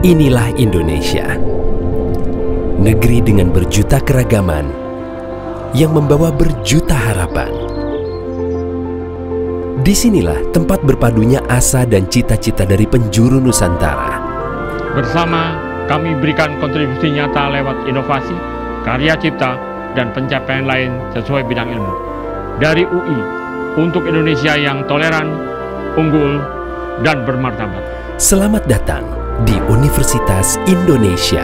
Inilah Indonesia, negeri dengan berjuta keragaman yang membawa berjuta harapan. Disinilah tempat berpadunya asa dan cita-cita dari penjuru Nusantara. Bersama kami berikan kontribusi nyata lewat inovasi, karya cipta, dan pencapaian lain sesuai bidang ilmu. Dari UI, untuk Indonesia yang toleran, unggul, dan bermartabat. Selamat datang di Universitas Indonesia.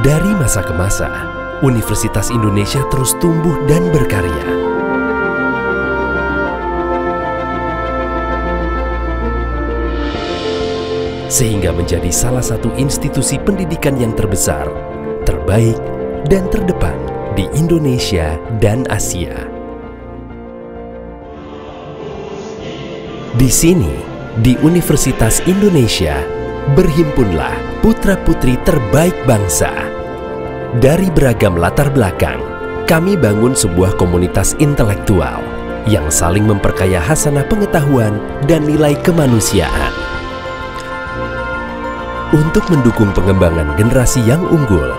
Dari masa ke masa, Universitas Indonesia terus tumbuh dan berkarya. Sehingga menjadi salah satu institusi pendidikan yang terbesar, terbaik, dan terdepan di Indonesia dan Asia. Di sini, di Universitas Indonesia, berhimpunlah putra-putri terbaik bangsa. Dari beragam latar belakang, kami bangun sebuah komunitas intelektual yang saling memperkaya hasanah pengetahuan dan nilai kemanusiaan. Untuk mendukung pengembangan generasi yang unggul,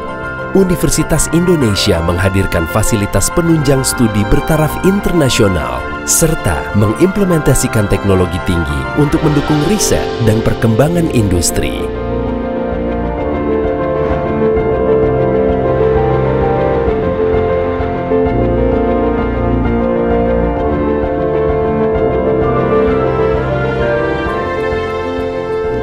Universitas Indonesia menghadirkan fasilitas penunjang studi bertaraf internasional serta mengimplementasikan teknologi tinggi untuk mendukung riset dan perkembangan industri.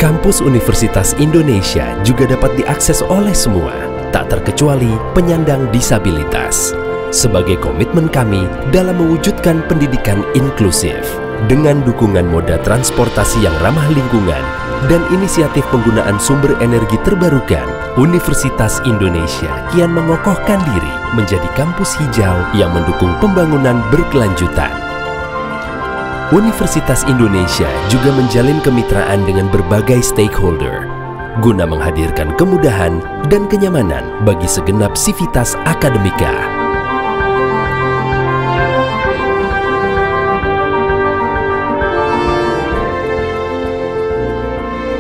Kampus Universitas Indonesia juga dapat diakses oleh semua, tak terkecuali penyandang disabilitas. Sebagai komitmen kami dalam mewujudkan pendidikan inklusif, dengan dukungan moda transportasi yang ramah lingkungan dan inisiatif penggunaan sumber energi terbarukan, Universitas Indonesia kian mengokohkan diri menjadi kampus hijau yang mendukung pembangunan berkelanjutan. Universitas Indonesia juga menjalin kemitraan dengan berbagai stakeholder guna menghadirkan kemudahan dan kenyamanan bagi segenap sivitas akademika.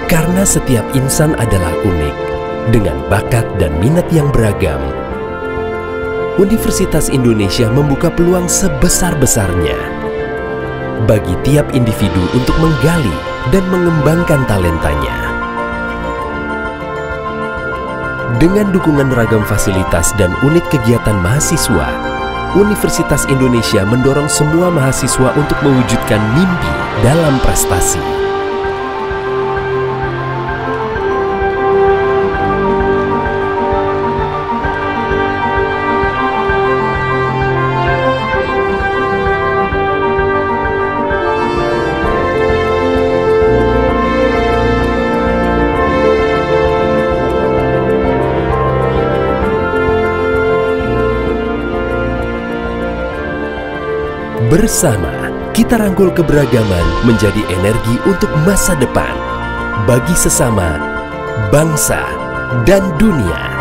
Karena setiap insan adalah unik, dengan bakat dan minat yang beragam, Universitas Indonesia membuka peluang sebesar-besarnya bagi tiap individu untuk menggali dan mengembangkan talentanya. Dengan dukungan ragam fasilitas dan unit kegiatan mahasiswa, Universitas Indonesia mendorong semua mahasiswa untuk mewujudkan mimpi dalam prestasi. Bersama, kita rangkul keberagaman menjadi energi untuk masa depan, bagi sesama, bangsa, dan dunia.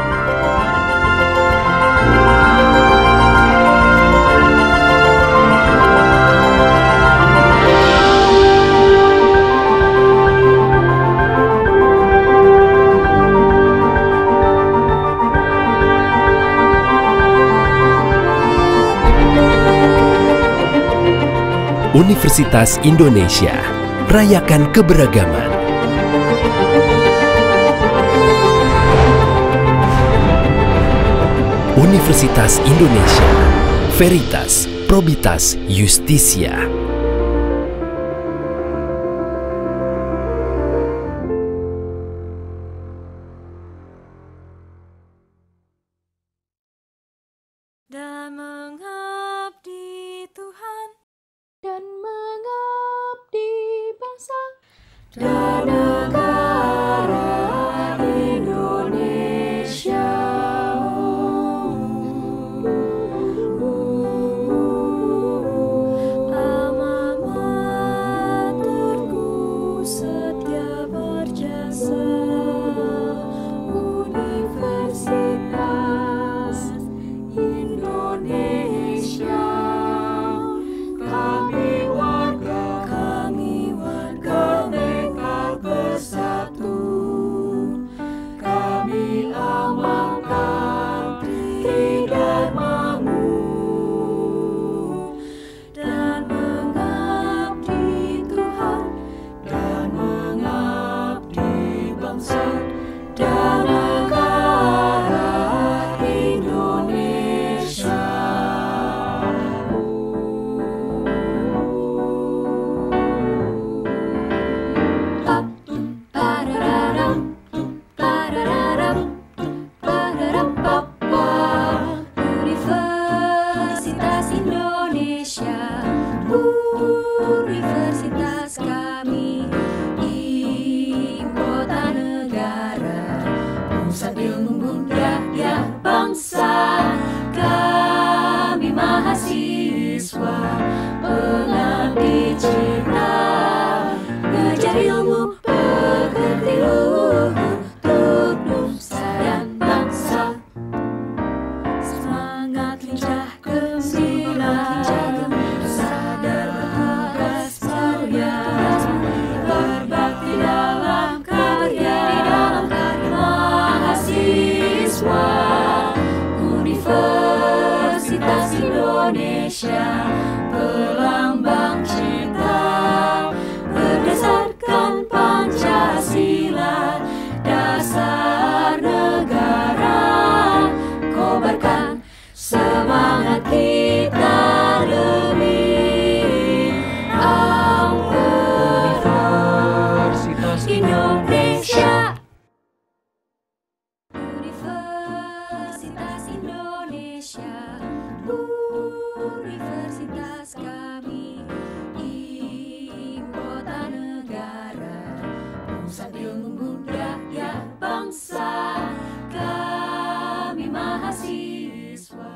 Universitas Indonesia, rayakan keberagaman. Universitas Indonesia, Veritas, Probitas, Justisia. Dan mengabdi Tuhan, dan mengabdi bangsa dan negara Indonesia. Pusat Ilmu Budaya Bangsa, kami mahasiswa.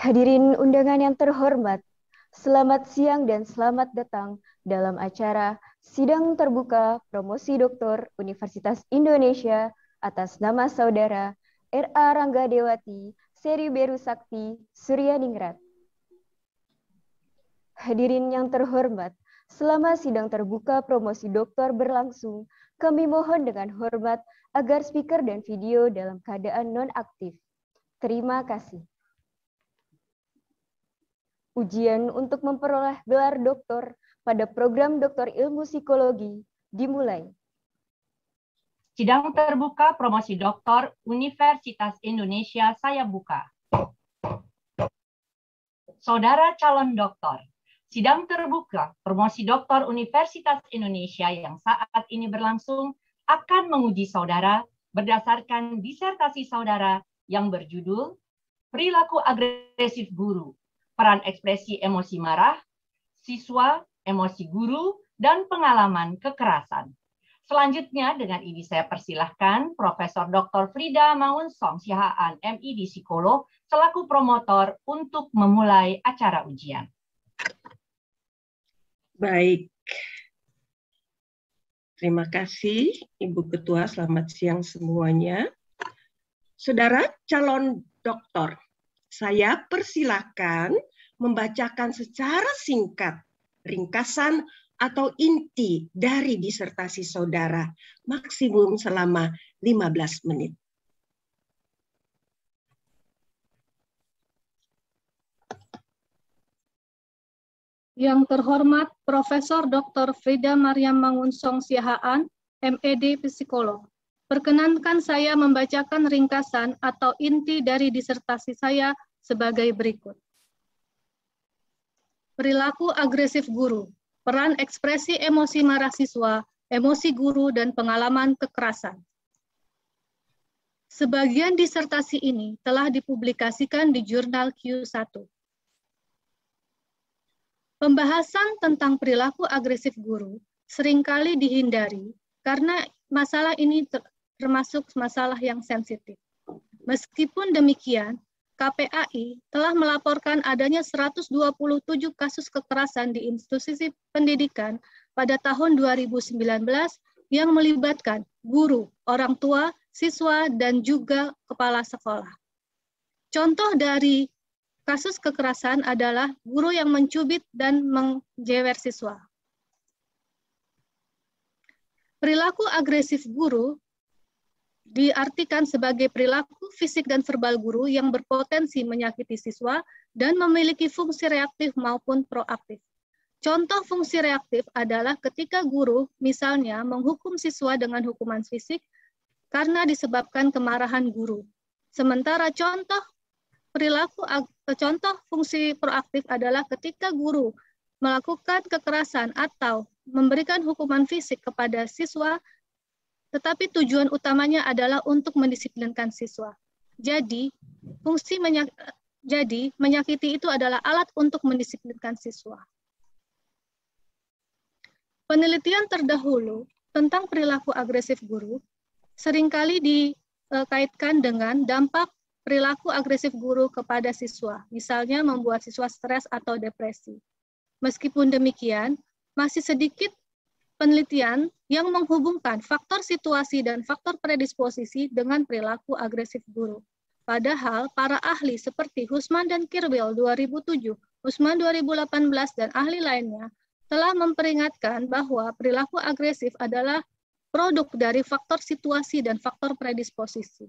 Hadirin undangan yang terhormat, selamat siang dan selamat datang dalam acara Sidang Terbuka Promosi Doktor Universitas Indonesia atas nama Saudara R.A. Rangga Dewati, Seri Beru Sakti, Suryaningrat. Hadirin yang terhormat, selama sidang terbuka promosi doktor berlangsung, kami mohon dengan hormat agar speaker dan video dalam keadaan non-aktif. Terima kasih. Ujian untuk memperoleh gelar doktor pada program Doktor Ilmu Psikologi dimulai. Sidang terbuka promosi doktor Universitas Indonesia saya buka. Saudara calon doktor, sidang terbuka promosi doktor Universitas Indonesia yang saat ini berlangsung akan menguji saudara berdasarkan disertasi saudara yang berjudul Perilaku Agresif Guru, Peran Ekspresi Emosi Marah, Siswa, Emosi Guru, dan Pengalaman Kekerasan. Selanjutnya dengan ini saya persilahkan Profesor Dr. Frida Maunsong Siahaan, MID Psikolog, selaku promotor untuk memulai acara ujian. Baik. Terima kasih Ibu Ketua, selamat siang semuanya. Saudara calon doktor, saya persilahkan membacakan secara singkat ringkasan atau inti dari disertasi saudara, maksimum selama 15 menit. Yang terhormat Profesor Dr. Frida Mariam Maunsong Siahaan, MED Psikolog. Perkenankan saya membacakan ringkasan atau inti dari disertasi saya sebagai berikut. Perilaku agresif guru, peran ekspresi emosi marah siswa, emosi guru, dan pengalaman kekerasan. Sebagian disertasi ini telah dipublikasikan di jurnal Q1. Pembahasan tentang perilaku agresif guru seringkali dihindari karena masalah ini termasuk masalah yang sensitif. Meskipun demikian, KPAI telah melaporkan adanya 127 kasus kekerasan di institusi pendidikan pada tahun 2019 yang melibatkan guru, orang tua, siswa, dan juga kepala sekolah. Contoh dari kasus kekerasan adalah guru yang mencubit dan menjewer siswa. Perilaku agresif guru diartikan sebagai perilaku fisik dan verbal guru yang berpotensi menyakiti siswa dan memiliki fungsi reaktif maupun proaktif. Contoh fungsi reaktif adalah ketika guru misalnya menghukum siswa dengan hukuman fisik karena disebabkan kemarahan guru. Sementara contoh fungsi proaktif adalah ketika guru melakukan kekerasan atau memberikan hukuman fisik kepada siswa, tetapi tujuan utamanya adalah untuk mendisiplinkan siswa. Jadi, menyakiti itu adalah alat untuk mendisiplinkan siswa. Penelitian terdahulu tentang perilaku agresif guru seringkali dikaitkan dengan dampak perilaku agresif guru kepada siswa, misalnya membuat siswa stres atau depresi. Meskipun demikian, masih sedikit penelitian yang menghubungkan faktor situasi dan faktor predisposisi dengan perilaku agresif guru. Padahal para ahli seperti Husman dan Kirwil 2007, Husman 2018, dan ahli lainnya telah memperingatkan bahwa perilaku agresif adalah produk dari faktor situasi dan faktor predisposisi.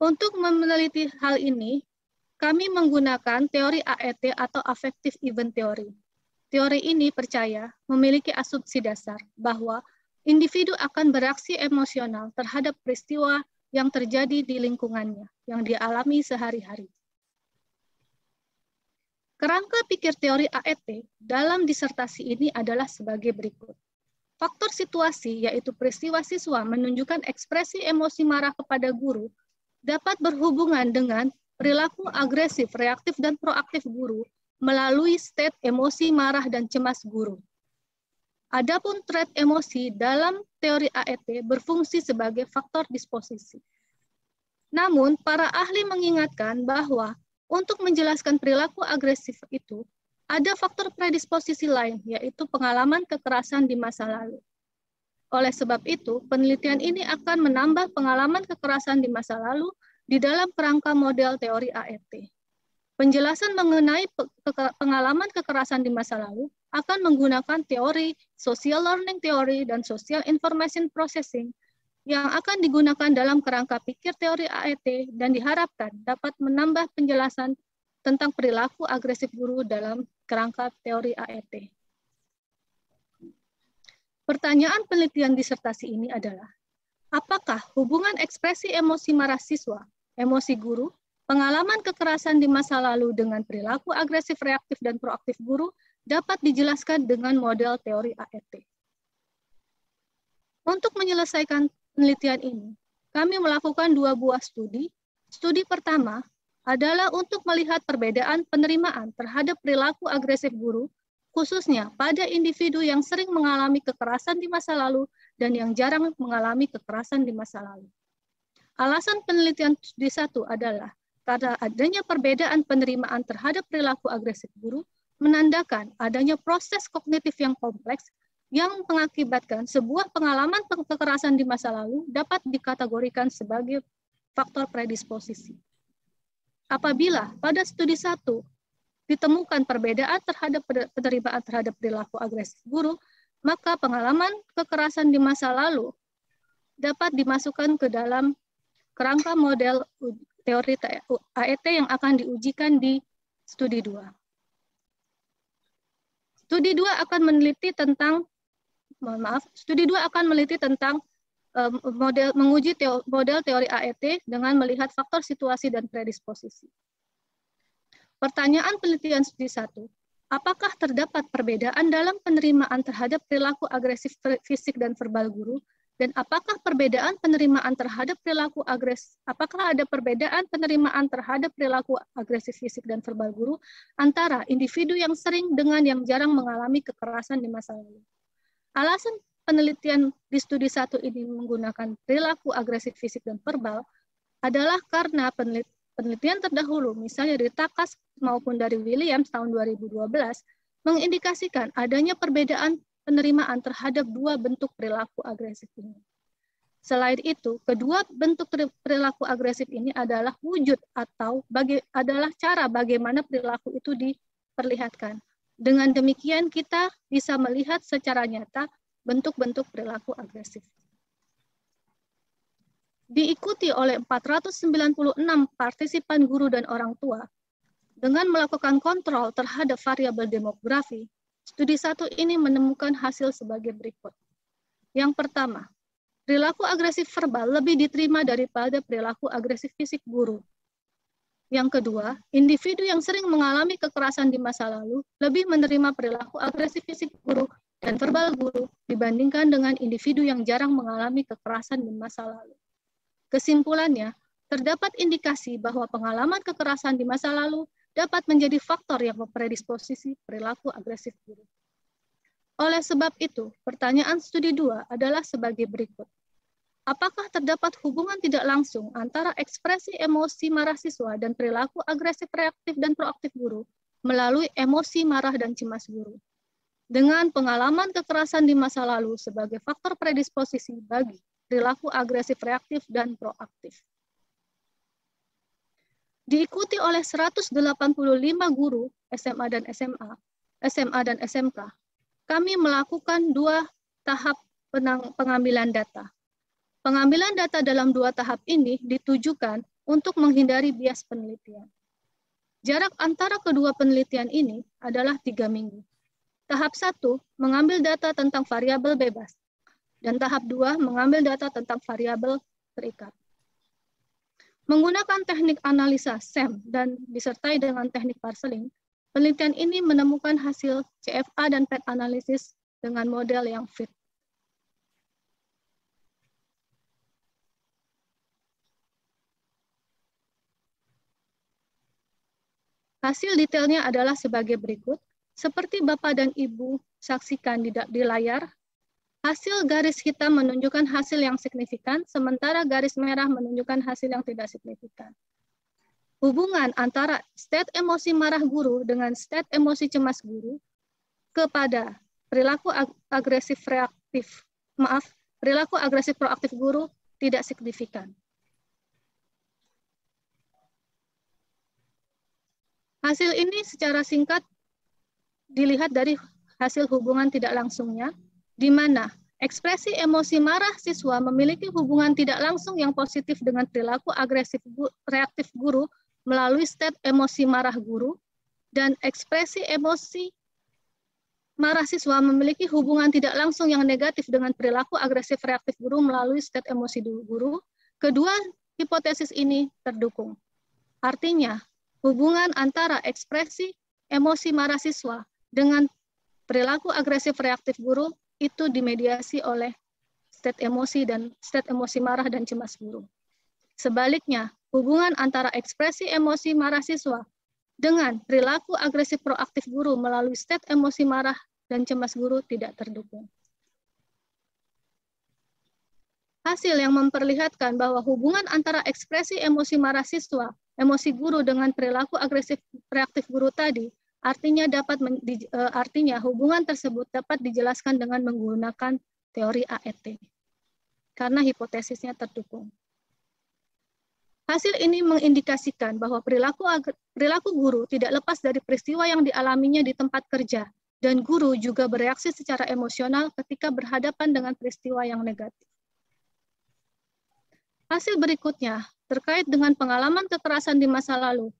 Untuk meneliti hal ini, kami menggunakan teori AET atau Affective Event Theory. Teori ini percaya memiliki asumsi dasar bahwa individu akan bereaksi emosional terhadap peristiwa yang terjadi di lingkungannya, yang dialami sehari-hari. Kerangka pikir teori AET dalam disertasi ini adalah sebagai berikut. Faktor situasi, yaitu peristiwa siswa menunjukkan ekspresi emosi marah kepada guru, dapat berhubungan dengan perilaku agresif, reaktif, dan proaktif guru melalui state emosi marah dan cemas guru. Adapun trait emosi dalam teori AET berfungsi sebagai faktor disposisi. Namun, para ahli mengingatkan bahwa untuk menjelaskan perilaku agresif itu, ada faktor predisposisi lain, yaitu pengalaman kekerasan di masa lalu. Oleh sebab itu, penelitian ini akan menambah pengalaman kekerasan di masa lalu di dalam kerangka model teori AET. Penjelasan mengenai pengalaman kekerasan di masa lalu akan menggunakan teori social learning theory dan social information processing yang akan digunakan dalam kerangka pikir teori AET dan diharapkan dapat menambah penjelasan tentang perilaku agresif guru dalam kerangka teori AET. Pertanyaan penelitian disertasi ini adalah, apakah hubungan ekspresi emosi marah siswa, emosi guru, pengalaman kekerasan di masa lalu dengan perilaku agresif reaktif dan proaktif guru dapat dijelaskan dengan model teori AET. Untuk menyelesaikan penelitian ini, kami melakukan 2 buah studi. Studi pertama adalah untuk melihat perbedaan penerimaan terhadap perilaku agresif guru, khususnya pada individu yang sering mengalami kekerasan di masa lalu dan yang jarang mengalami kekerasan di masa lalu. Alasan penelitian studi 1 adalah karena adanya perbedaan penerimaan terhadap perilaku agresif guru menandakan adanya proses kognitif yang kompleks yang mengakibatkan sebuah pengalaman kekerasan di masa lalu dapat dikategorikan sebagai faktor predisposisi. Apabila pada studi 1 ditemukan perbedaan terhadap penerimaan terhadap perilaku agresif guru, maka pengalaman kekerasan di masa lalu dapat dimasukkan ke dalam kerangka model teori AET yang akan diujikan di studi 2. Studi 2 akan meneliti tentang, menguji model teori AET dengan melihat faktor situasi dan predisposisi. Pertanyaan penelitian studi 1, apakah terdapat perbedaan dalam penerimaan terhadap perilaku agresif fisik dan verbal guru? Dan apakah perbedaan penerimaan terhadap perilaku agresif, apakah ada perbedaan penerimaan terhadap perilaku agresif fisik dan verbal guru antara individu yang sering dengan yang jarang mengalami kekerasan di masa lalu? Alasan penelitian di studi 1 ini menggunakan perilaku agresif fisik dan verbal adalah karena penelitian terdahulu, misalnya dari Takas maupun dari Williams tahun 2012, mengindikasikan adanya perbedaan penerimaan terhadap 2 bentuk perilaku agresif ini. Selain itu, kedua bentuk perilaku agresif ini adalah wujud atau adalah cara bagaimana perilaku itu diperlihatkan. Dengan demikian kita bisa melihat secara nyata bentuk-bentuk perilaku agresif. Diikuti oleh 496 partisipan guru dan orang tua dengan melakukan kontrol terhadap variabel demografi. Studi 1 ini menemukan hasil sebagai berikut. Yang pertama, perilaku agresif verbal lebih diterima daripada perilaku agresif fisik guru. Yang kedua, individu yang sering mengalami kekerasan di masa lalu lebih menerima perilaku agresif fisik guru dan verbal guru dibandingkan dengan individu yang jarang mengalami kekerasan di masa lalu. Kesimpulannya, terdapat indikasi bahwa pengalaman kekerasan di masa lalu dapat menjadi faktor yang mempredisposisi perilaku agresif guru. Oleh sebab itu, pertanyaan studi 2 adalah sebagai berikut. Apakah terdapat hubungan tidak langsung antara ekspresi emosi marah siswa dan perilaku agresif reaktif dan proaktif guru melalui emosi marah dan cemas guru, dengan pengalaman kekerasan di masa lalu sebagai faktor predisposisi bagi perilaku agresif reaktif dan proaktif? Diikuti oleh 185 guru SMA dan SMK, kami melakukan 2 tahap pengambilan data. Pengambilan data dalam 2 tahap ini ditujukan untuk menghindari bias penelitian. Jarak antara kedua penelitian ini adalah 3 minggu. Tahap 1 mengambil data tentang variabel bebas, dan tahap 2 mengambil data tentang variabel terikat. Menggunakan teknik analisa SEM dan disertai dengan teknik parseling, penelitian ini menemukan hasil CFA dan PET analisis dengan model yang fit. Hasil detailnya adalah sebagai berikut. Seperti Bapak dan Ibu saksikan di layar, hasil garis hitam menunjukkan hasil yang signifikan, sementara garis merah menunjukkan hasil yang tidak signifikan. Hubungan antara state emosi marah guru dengan state emosi cemas guru kepada perilaku agresif proaktif guru tidak signifikan. Hasil ini secara singkat dilihat dari hasil hubungan tidak langsungnya, di mana ekspresi emosi marah siswa memiliki hubungan tidak langsung yang positif dengan perilaku agresif reaktif guru melalui state emosi marah guru, dan ekspresi emosi marah siswa memiliki hubungan tidak langsung yang negatif dengan perilaku agresif reaktif guru melalui state emosi guru. Kedua hipotesis ini terdukung. Artinya, hubungan antara ekspresi emosi marah siswa dengan perilaku agresif reaktif guru itu dimediasi oleh state emosi marah dan cemas guru. Sebaliknya, hubungan antara ekspresi emosi marah siswa dengan perilaku agresif proaktif guru melalui state emosi marah dan cemas guru tidak terdukung. Hasil yang memperlihatkan bahwa hubungan antara ekspresi emosi marah siswa, emosi guru dengan perilaku agresif reaktif guru tadi, artinya hubungan tersebut dapat dijelaskan dengan menggunakan teori AET, karena hipotesisnya terdukung. Hasil ini mengindikasikan bahwa perilaku guru tidak lepas dari peristiwa yang dialaminya di tempat kerja, dan guru juga bereaksi secara emosional ketika berhadapan dengan peristiwa yang negatif. Hasil berikutnya terkait dengan pengalaman kekerasan di masa lalu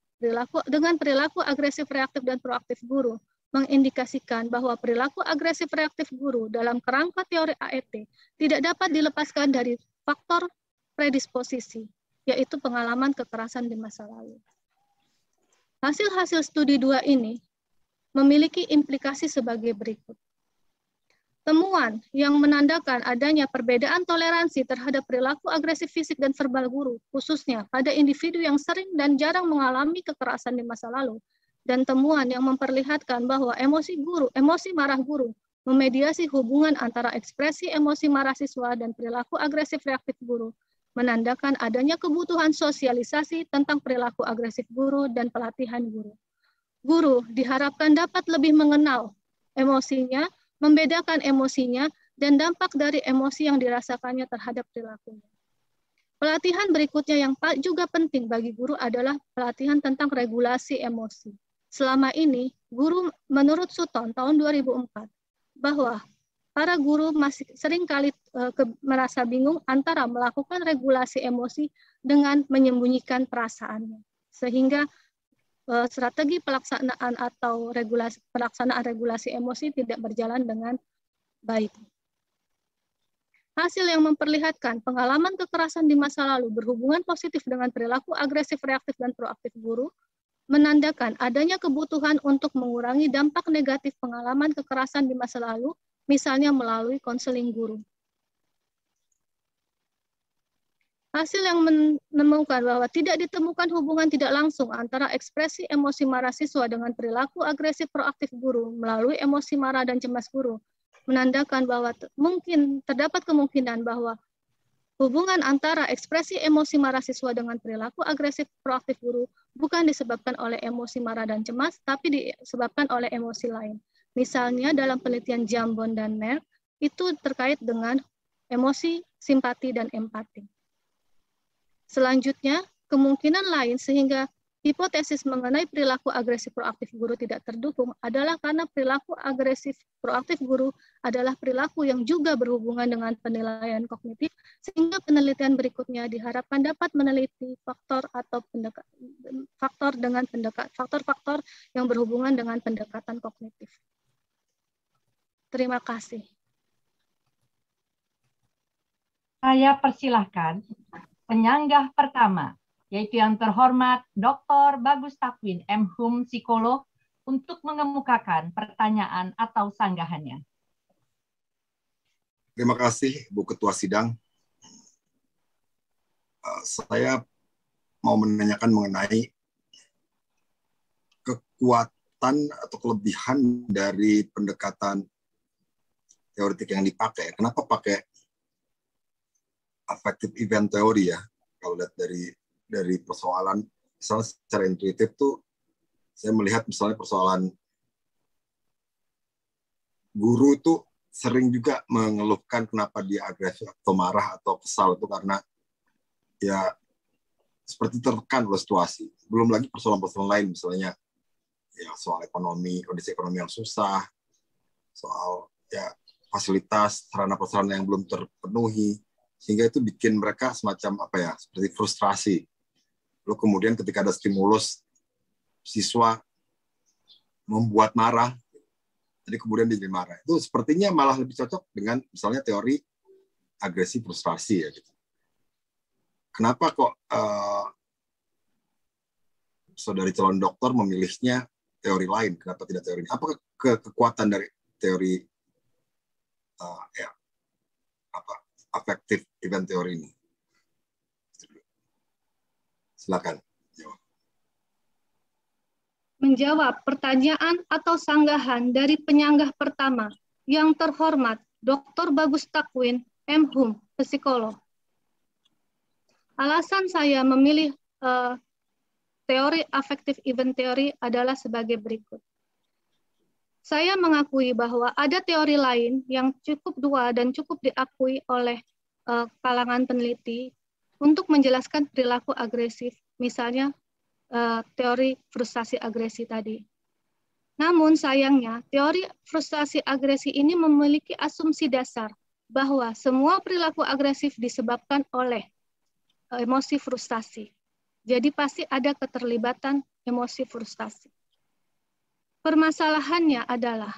dengan perilaku agresif reaktif dan proaktif guru mengindikasikan bahwa perilaku agresif reaktif guru dalam kerangka teori AET tidak dapat dilepaskan dari faktor predisposisi, yaitu pengalaman kekerasan di masa lalu. Hasil-hasil studi 2 ini memiliki implikasi sebagai berikut. Temuan yang menandakan adanya perbedaan toleransi terhadap perilaku agresif fisik dan verbal guru, khususnya pada individu yang sering dan jarang mengalami kekerasan di masa lalu, dan temuan yang memperlihatkan bahwa emosi marah guru memediasi hubungan antara ekspresi emosi marah siswa dan perilaku agresif reaktif guru, menandakan adanya kebutuhan sosialisasi tentang perilaku agresif guru dan pelatihan guru. Guru diharapkan dapat lebih mengenal emosinya, membedakan emosinya, dan dampak dari emosi yang dirasakannya terhadap perilakunya. Pelatihan berikutnya yang juga penting bagi guru adalah pelatihan tentang regulasi emosi. Selama ini, guru menurut Sutton tahun 2004, bahwa para guru masih seringkali merasa bingung antara melakukan regulasi emosi dengan menyembunyikan perasaannya. Sehingga strategi pelaksanaan atau pelaksanaan regulasi emosi tidak berjalan dengan baik. Hasil yang memperlihatkan pengalaman kekerasan di masa lalu berhubungan positif dengan perilaku agresif reaktif dan proaktif guru, menandakan adanya kebutuhan untuk mengurangi dampak negatif pengalaman kekerasan di masa lalu, misalnya melalui konseling guru. Hasil yang menemukan bahwa tidak ditemukan hubungan tidak langsung antara ekspresi emosi marah siswa dengan perilaku agresif proaktif guru melalui emosi marah dan cemas guru, menandakan bahwa terdapat kemungkinan bahwa hubungan antara ekspresi emosi marah siswa dengan perilaku agresif proaktif guru bukan disebabkan oleh emosi marah dan cemas, tapi disebabkan oleh emosi lain. Misalnya dalam penelitian Jambon dan Merck, itu terkait dengan emosi, simpati, dan empati. Selanjutnya, kemungkinan lain sehingga hipotesis mengenai perilaku agresif proaktif guru tidak terdukung adalah karena perilaku agresif proaktif guru adalah perilaku yang juga berhubungan dengan penilaian kognitif, sehingga penelitian berikutnya diharapkan dapat meneliti faktor-faktor yang berhubungan dengan pendekatan kognitif. Terima kasih. Saya persilahkan penyanggah pertama, yaitu yang terhormat Dr. Bagus Takwin, M.Hum, psikolog, untuk mengemukakan pertanyaan atau sanggahannya. Terima kasih, Bu Ketua Sidang. Saya mau menanyakan mengenai kekuatan atau kelebihan dari pendekatan teoretik yang dipakai. Kenapa pakai affective event theory ya? Kalau lihat dari persoalan, misalnya secara intuitif tuh, saya melihat misalnya persoalan guru tuh sering juga mengeluhkan kenapa dia agresif atau marah atau kesal itu karena ya seperti tertekan oleh situasi. Belum lagi persoalan-persoalan lain, misalnya ya soal ekonomi, kondisi ekonomi yang susah, soal ya fasilitas, sarana-prasarana yang belum terpenuhi, sehingga itu bikin mereka semacam apa ya, seperti frustrasi. Lalu kemudian ketika ada stimulus, siswa membuat marah, jadi kemudian dia jadi marah. Itu sepertinya malah lebih cocok dengan misalnya teori agresi frustrasi ya gitu. Kenapa kok saudari calon dokter memilihnya teori lain? Kenapa tidak teori ini? Apa kekuatan dari teori affective event teori ini? Silakan. Menjawab pertanyaan atau sanggahan dari penyanggah pertama, yang terhormat Dr. Bagus Takwin, M.Hum, psikolog. Alasan saya memilih teori affective event theory adalah sebagai berikut. Saya mengakui bahwa ada teori lain yang cukup dua dan cukup diakui oleh kalangan peneliti untuk menjelaskan perilaku agresif, misalnya teori frustasi agresi tadi. Namun sayangnya, teori frustasi agresi ini memiliki asumsi dasar bahwa semua perilaku agresif disebabkan oleh emosi frustasi. Jadi pasti ada keterlibatan emosi frustasi. Permasalahannya adalah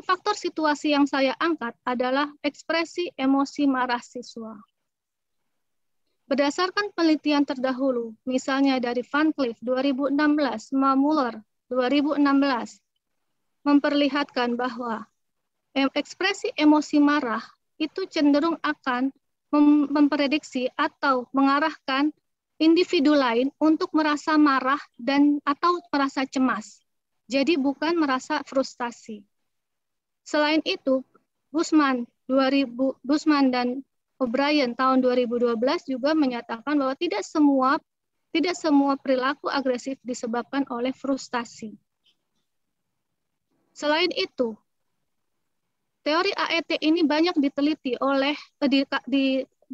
faktor situasi yang saya angkat adalah ekspresi emosi marah siswa. Berdasarkan penelitian terdahulu, misalnya dari Van Cleef 2016, Muller 2016, memperlihatkan bahwa ekspresi emosi marah itu cenderung akan memprediksi atau mengarahkan individu lain untuk merasa marah dan atau merasa cemas. Jadi bukan merasa frustasi. Selain itu, Busman dan O'Brien tahun 2012 juga menyatakan bahwa tidak semua perilaku agresif disebabkan oleh frustasi. Selain itu, teori AET ini banyak diteliti oleh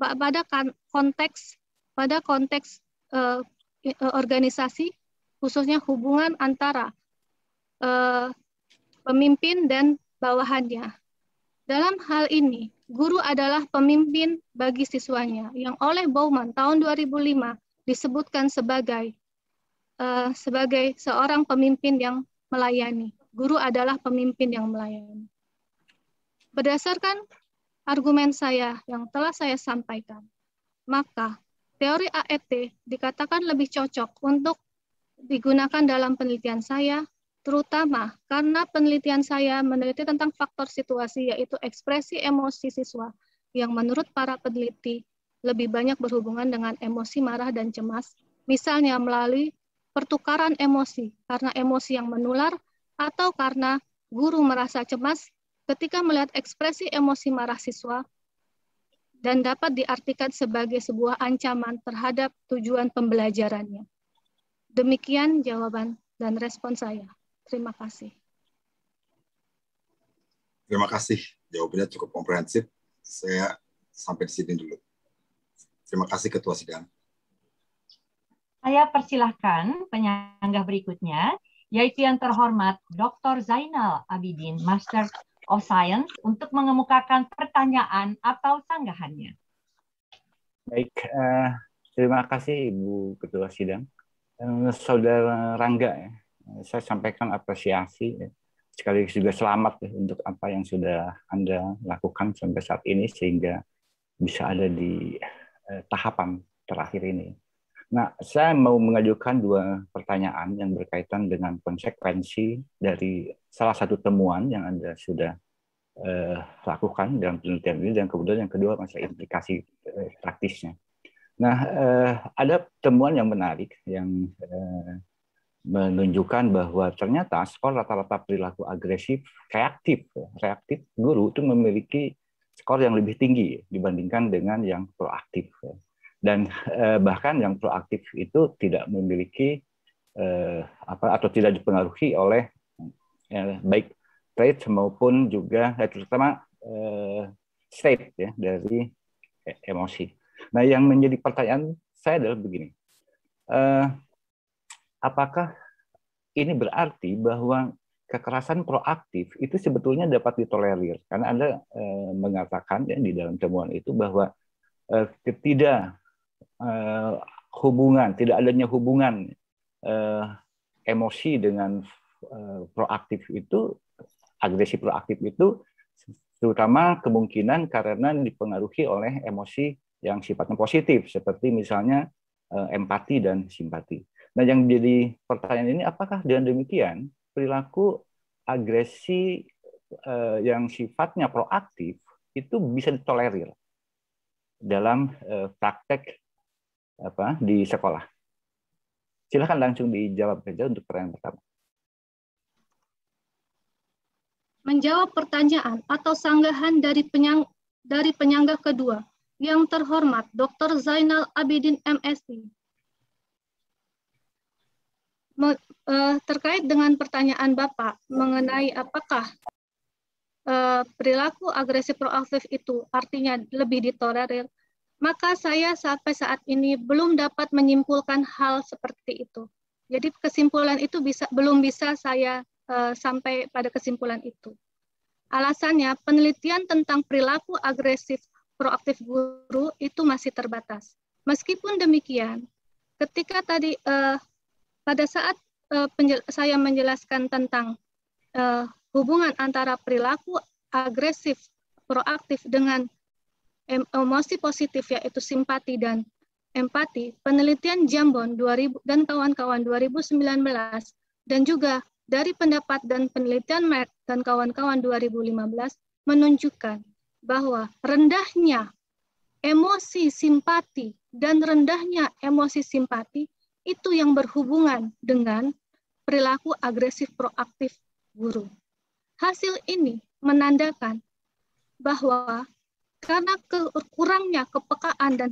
pada konteks organisasi, khususnya hubungan antara pemimpin dan bawahannya. Dalam hal ini, guru adalah pemimpin bagi siswanya, yang oleh Bauman tahun 2005 disebutkan sebagai seorang pemimpin yang melayani. Guru adalah pemimpin yang melayani. Berdasarkan argumen saya yang telah saya sampaikan, maka teori AET dikatakan lebih cocok untuk digunakan dalam penelitian saya, terutama karena penelitian saya meneliti tentang faktor situasi, yaitu ekspresi emosi siswa, yang menurut para peneliti lebih banyak berhubungan dengan emosi marah dan cemas, misalnya melalui pertukaran emosi, karena emosi yang menular, atau karena guru merasa cemas ketika melihat ekspresi emosi marah siswa, dan dapat diartikan sebagai sebuah ancaman terhadap tujuan pembelajarannya. Demikian jawaban dan respon saya. Terima kasih. Terima kasih. Jawabannya cukup komprehensif. Saya sampai di sini dulu. Terima kasih Ketua Sidang. Saya persilahkan penyanggah berikutnya, yaitu yang terhormat Dr. Zainal Abidin, Master of Science, untuk mengemukakan pertanyaan atau sanggahannya. Baik, terima kasih Ibu Ketua Sidang. Saudara Rangga, ya, saya sampaikan apresiasi, ya, sekaligus juga selamat ya, untuk apa yang sudah Anda lakukan sampai saat ini sehingga bisa ada di tahapan terakhir ini. Nah, saya mau mengajukan dua pertanyaan yang berkaitan dengan konsekuensi dari salah satu temuan yang Anda sudah lakukan dalam penelitian ini, dan kemudian yang kedua masalah implikasi praktisnya. Nah, ada temuan yang menarik yang menunjukkan bahwa ternyata skor rata-rata perilaku agresif reaktif guru itu memiliki skor yang lebih tinggi dibandingkan dengan yang proaktif. Dan bahkan yang proaktif itu tidak memiliki atau tidak dipengaruhi oleh baik trait maupun juga terutama state ya, dari emosi. Nah, yang menjadi pertanyaan saya adalah begini. apakah ini berarti bahwa kekerasan proaktif itu sebetulnya dapat ditolerir? Karena Anda mengatakan ya, di dalam temuan itu bahwa tidak adanya hubungan emosi dengan proaktif itu, agresi proaktif itu, terutama kemungkinan karena dipengaruhi oleh emosi yang sifatnya positif, seperti misalnya empati dan simpati. Nah, yang jadi pertanyaan ini, apakah dengan demikian perilaku agresi yang sifatnya proaktif itu bisa ditolerir dalam praktek di sekolah? Silakan langsung dijawab saja untuk pertanyaan pertama. Menjawab pertanyaan atau sanggahan dari penyangga kedua, yang terhormat Dr. Zainal Abidin MSc. Terkait dengan pertanyaan Bapak mengenai apakah perilaku agresi proaktif itu artinya lebih ditolerir, maka saya sampai saat ini belum dapat menyimpulkan hal seperti itu. Jadi kesimpulan itu belum bisa saya sampai pada kesimpulan itu. Alasannya, penelitian tentang perilaku agresif proaktif guru itu masih terbatas. Meskipun demikian, ketika tadi pada saat saya menjelaskan tentang hubungan antara perilaku agresif proaktif dengan emosi positif, yaitu simpati dan empati, penelitian Jambon dan kawan-kawan 2019 dan juga dari pendapat dan penelitian Merck dan kawan-kawan 2015 menunjukkan bahwa rendahnya emosi simpati dan rendahnya emosi simpati itu yang berhubungan dengan perilaku agresif proaktif guru. Hasil ini menandakan bahwa karena kurangnya kepekaan dan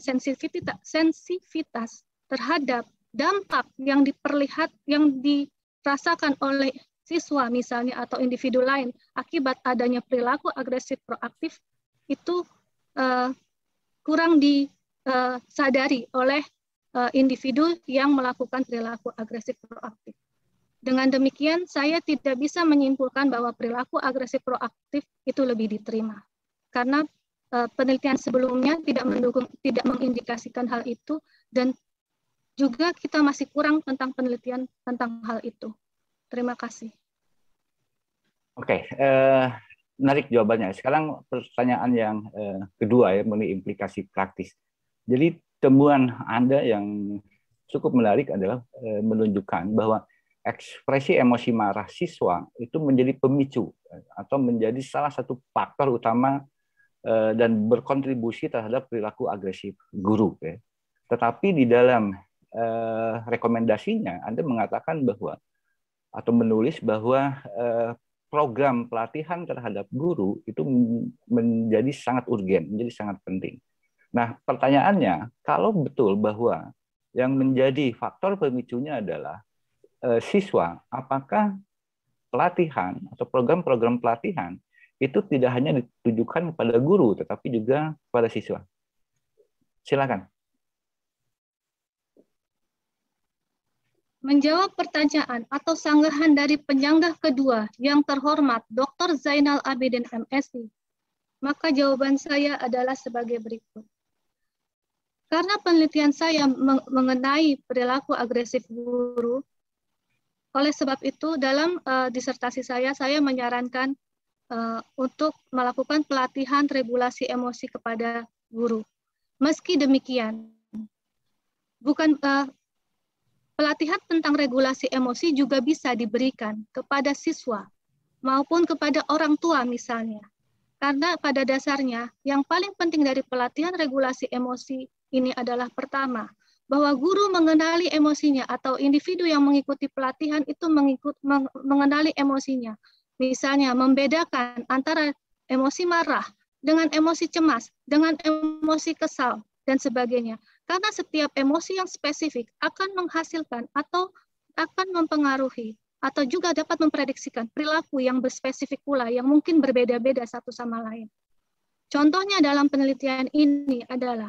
sensitivitas terhadap dampak yang dirasakan oleh siswa misalnya atau individu lain akibat adanya perilaku agresif proaktif itu kurang disadari oleh individu yang melakukan perilaku agresif proaktif. Dengan demikian, saya tidak bisa menyimpulkan bahwa perilaku agresif proaktif itu lebih diterima. Karena penelitian sebelumnya tidak mengindikasikan hal itu, dan juga kita masih kurang tentang penelitian tentang hal itu. Terima kasih. Oke, menarik jawabannya. Sekarang pertanyaan yang kedua ya, mengenai implikasi praktis. Jadi temuan Anda yang cukup menarik adalah menunjukkan bahwa ekspresi emosi marah siswa itu menjadi pemicu atau menjadi salah satu faktor utama dan berkontribusi terhadap perilaku agresif guru. Ya. Tetapi di dalam rekomendasinya Anda mengatakan bahwa atau menulis bahwa program pelatihan terhadap guru itu menjadi sangat urgen, menjadi sangat penting. Nah, pertanyaannya, kalau betul bahwa yang menjadi faktor pemicunya adalah siswa, apakah pelatihan atau program-program pelatihan itu tidak hanya ditujukan kepada guru, tetapi juga kepada siswa? Silakan. Menjawab pertanyaan atau sanggahan dari penyanggah kedua yang terhormat Dr. Zainal Abidin MSc, maka jawaban saya adalah sebagai berikut. Karena penelitian saya mengenai perilaku agresif guru, oleh sebab itu dalam disertasi saya menyarankan untuk melakukan pelatihan regulasi emosi kepada guru. Meski demikian, pelatihan tentang regulasi emosi juga bisa diberikan kepada siswa maupun kepada orang tua misalnya. Karena pada dasarnya yang paling penting dari pelatihan regulasi emosi ini adalah pertama, bahwa guru mengenali emosinya atau individu yang mengikuti pelatihan itu mengenali emosinya. Misalnya membedakan antara emosi marah dengan emosi cemas, dengan emosi kesal, dan sebagainya. Karena setiap emosi yang spesifik akan menghasilkan atau akan mempengaruhi atau juga dapat memprediksikan perilaku yang berspesifik pula yang mungkin berbeda-beda satu sama lain. Contohnya dalam penelitian ini adalah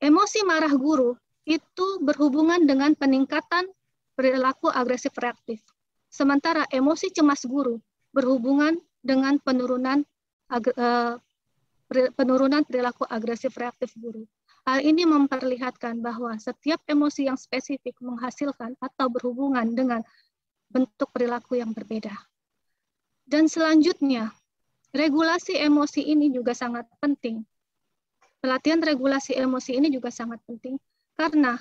emosi marah guru itu berhubungan dengan peningkatan perilaku agresif reaktif. Sementara emosi cemas guru berhubungan dengan penurunan perilaku agresif reaktif guru. Hal ini memperlihatkan bahwa setiap emosi yang spesifik menghasilkan atau berhubungan dengan bentuk perilaku yang berbeda. Dan selanjutnya, regulasi emosi ini juga sangat penting. Pelatihan regulasi emosi ini juga sangat penting karena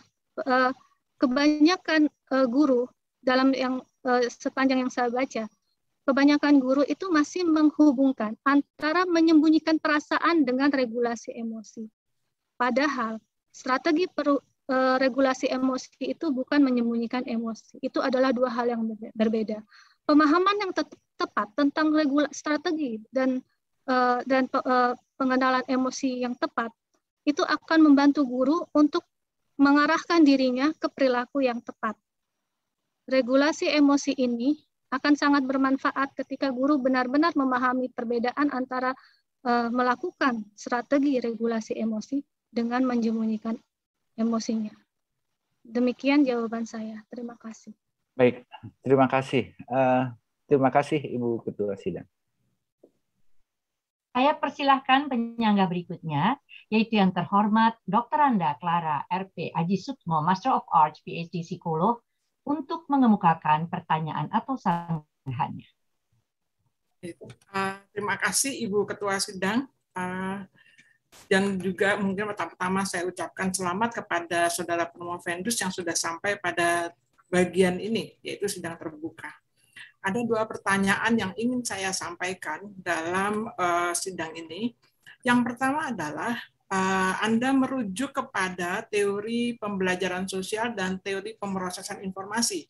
kebanyakan guru dalam yang sepanjang yang saya baca, kebanyakan guru itu masih menghubungkan antara menyembunyikan perasaan dengan regulasi emosi. Padahal strategi regulasi emosi itu bukan menyembunyikan emosi. Itu adalah dua hal yang berbeda. Pemahaman yang tepat tentang strategi dan pengenalan emosi yang tepat itu akan membantu guru untuk mengarahkan dirinya ke perilaku yang tepat. Regulasi emosi ini akan sangat bermanfaat ketika guru benar-benar memahami perbedaan antara melakukan strategi regulasi emosi dengan menyembunyikan emosinya. Demikian jawaban saya. Terima kasih. Baik, terima kasih. Terima kasih Ibu Ketua Sidang. Saya persilahkan penyangga berikutnya, yaitu yang terhormat Dr. Randa Clara RP Aji Sukmo, Master of Arts, PhD Psikolog, untuk mengemukakan pertanyaan atau sanggahannya. Terima kasih Ibu Ketua Sidang. Dan juga mungkin pertama-tama saya ucapkan selamat kepada Saudara Promovendus yang sudah sampai pada bagian ini, yaitu sidang terbuka. Ada dua pertanyaan yang ingin saya sampaikan dalam sidang ini. Yang pertama adalah Anda merujuk kepada teori pembelajaran sosial dan teori pemrosesan informasi,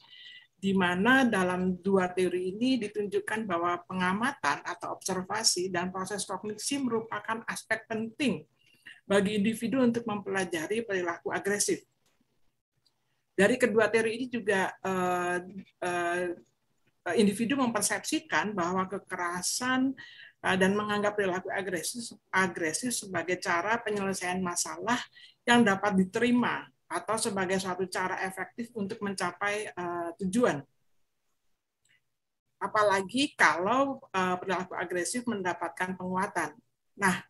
di mana dalam dua teori ini ditunjukkan bahwa pengamatan atau observasi dan proses kognisi merupakan aspek penting bagi individu untuk mempelajari perilaku agresif. Dari kedua teori ini juga individu mempersepsikan bahwa kekerasan dan menganggap perilaku agresif sebagai cara penyelesaian masalah yang dapat diterima atau sebagai suatu cara efektif untuk mencapai tujuan. Apalagi kalau perilaku agresif mendapatkan penguatan. Nah,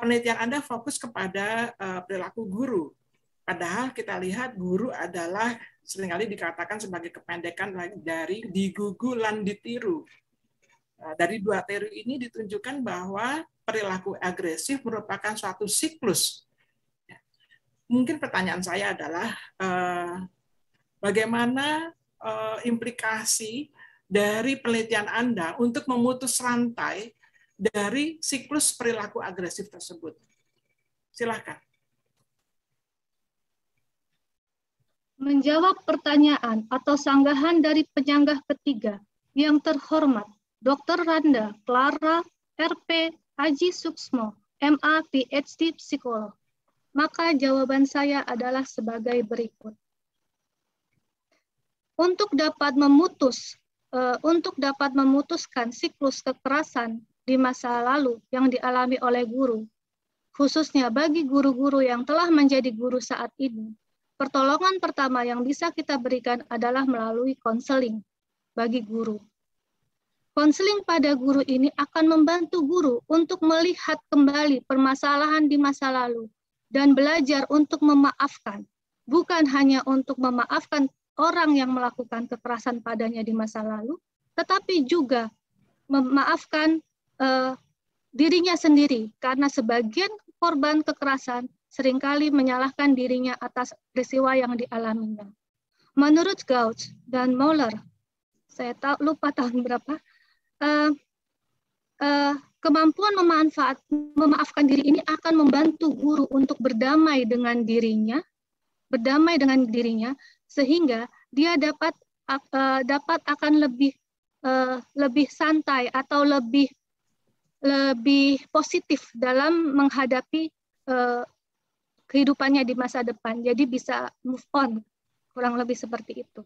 penelitian Anda fokus kepada perilaku guru. Padahal kita lihat guru adalah seringkali dikatakan sebagai kependekan dari digugu lan ditiru. Dari dua teori ini ditunjukkan bahwa perilaku agresif merupakan suatu siklus. Mungkin pertanyaan saya adalah bagaimana implikasi dari penelitian Anda untuk memutus rantai dari siklus perilaku agresif tersebut? Silakan. Menjawab pertanyaan atau sanggahan dari penyanggah ketiga yang terhormat Dr. Randa Clara RP Aji Sukmo, MA PhD Psikolog, maka jawaban saya adalah sebagai berikut. Untuk dapat memutuskan siklus kekerasan di masa lalu yang dialami oleh guru, khususnya bagi guru-guru yang telah menjadi guru saat ini, pertolongan pertama yang bisa kita berikan adalah melalui konseling bagi guru. Konseling pada guru ini akan membantu guru untuk melihat kembali permasalahan di masa lalu dan belajar untuk memaafkan, bukan hanya untuk memaafkan orang yang melakukan kekerasan padanya di masa lalu, tetapi juga memaafkan dirinya sendiri, karena sebagian korban kekerasan seringkali menyalahkan dirinya atas peristiwa yang dialaminya. Menurut Gauch dan Moeller, saya lupa tahun berapa, kemampuan memaafkan diri ini akan membantu guru untuk berdamai dengan dirinya, sehingga dia dapat akan lebih santai atau lebih positif dalam menghadapi kehidupannya di masa depan. Jadi bisa move on, kurang lebih seperti itu.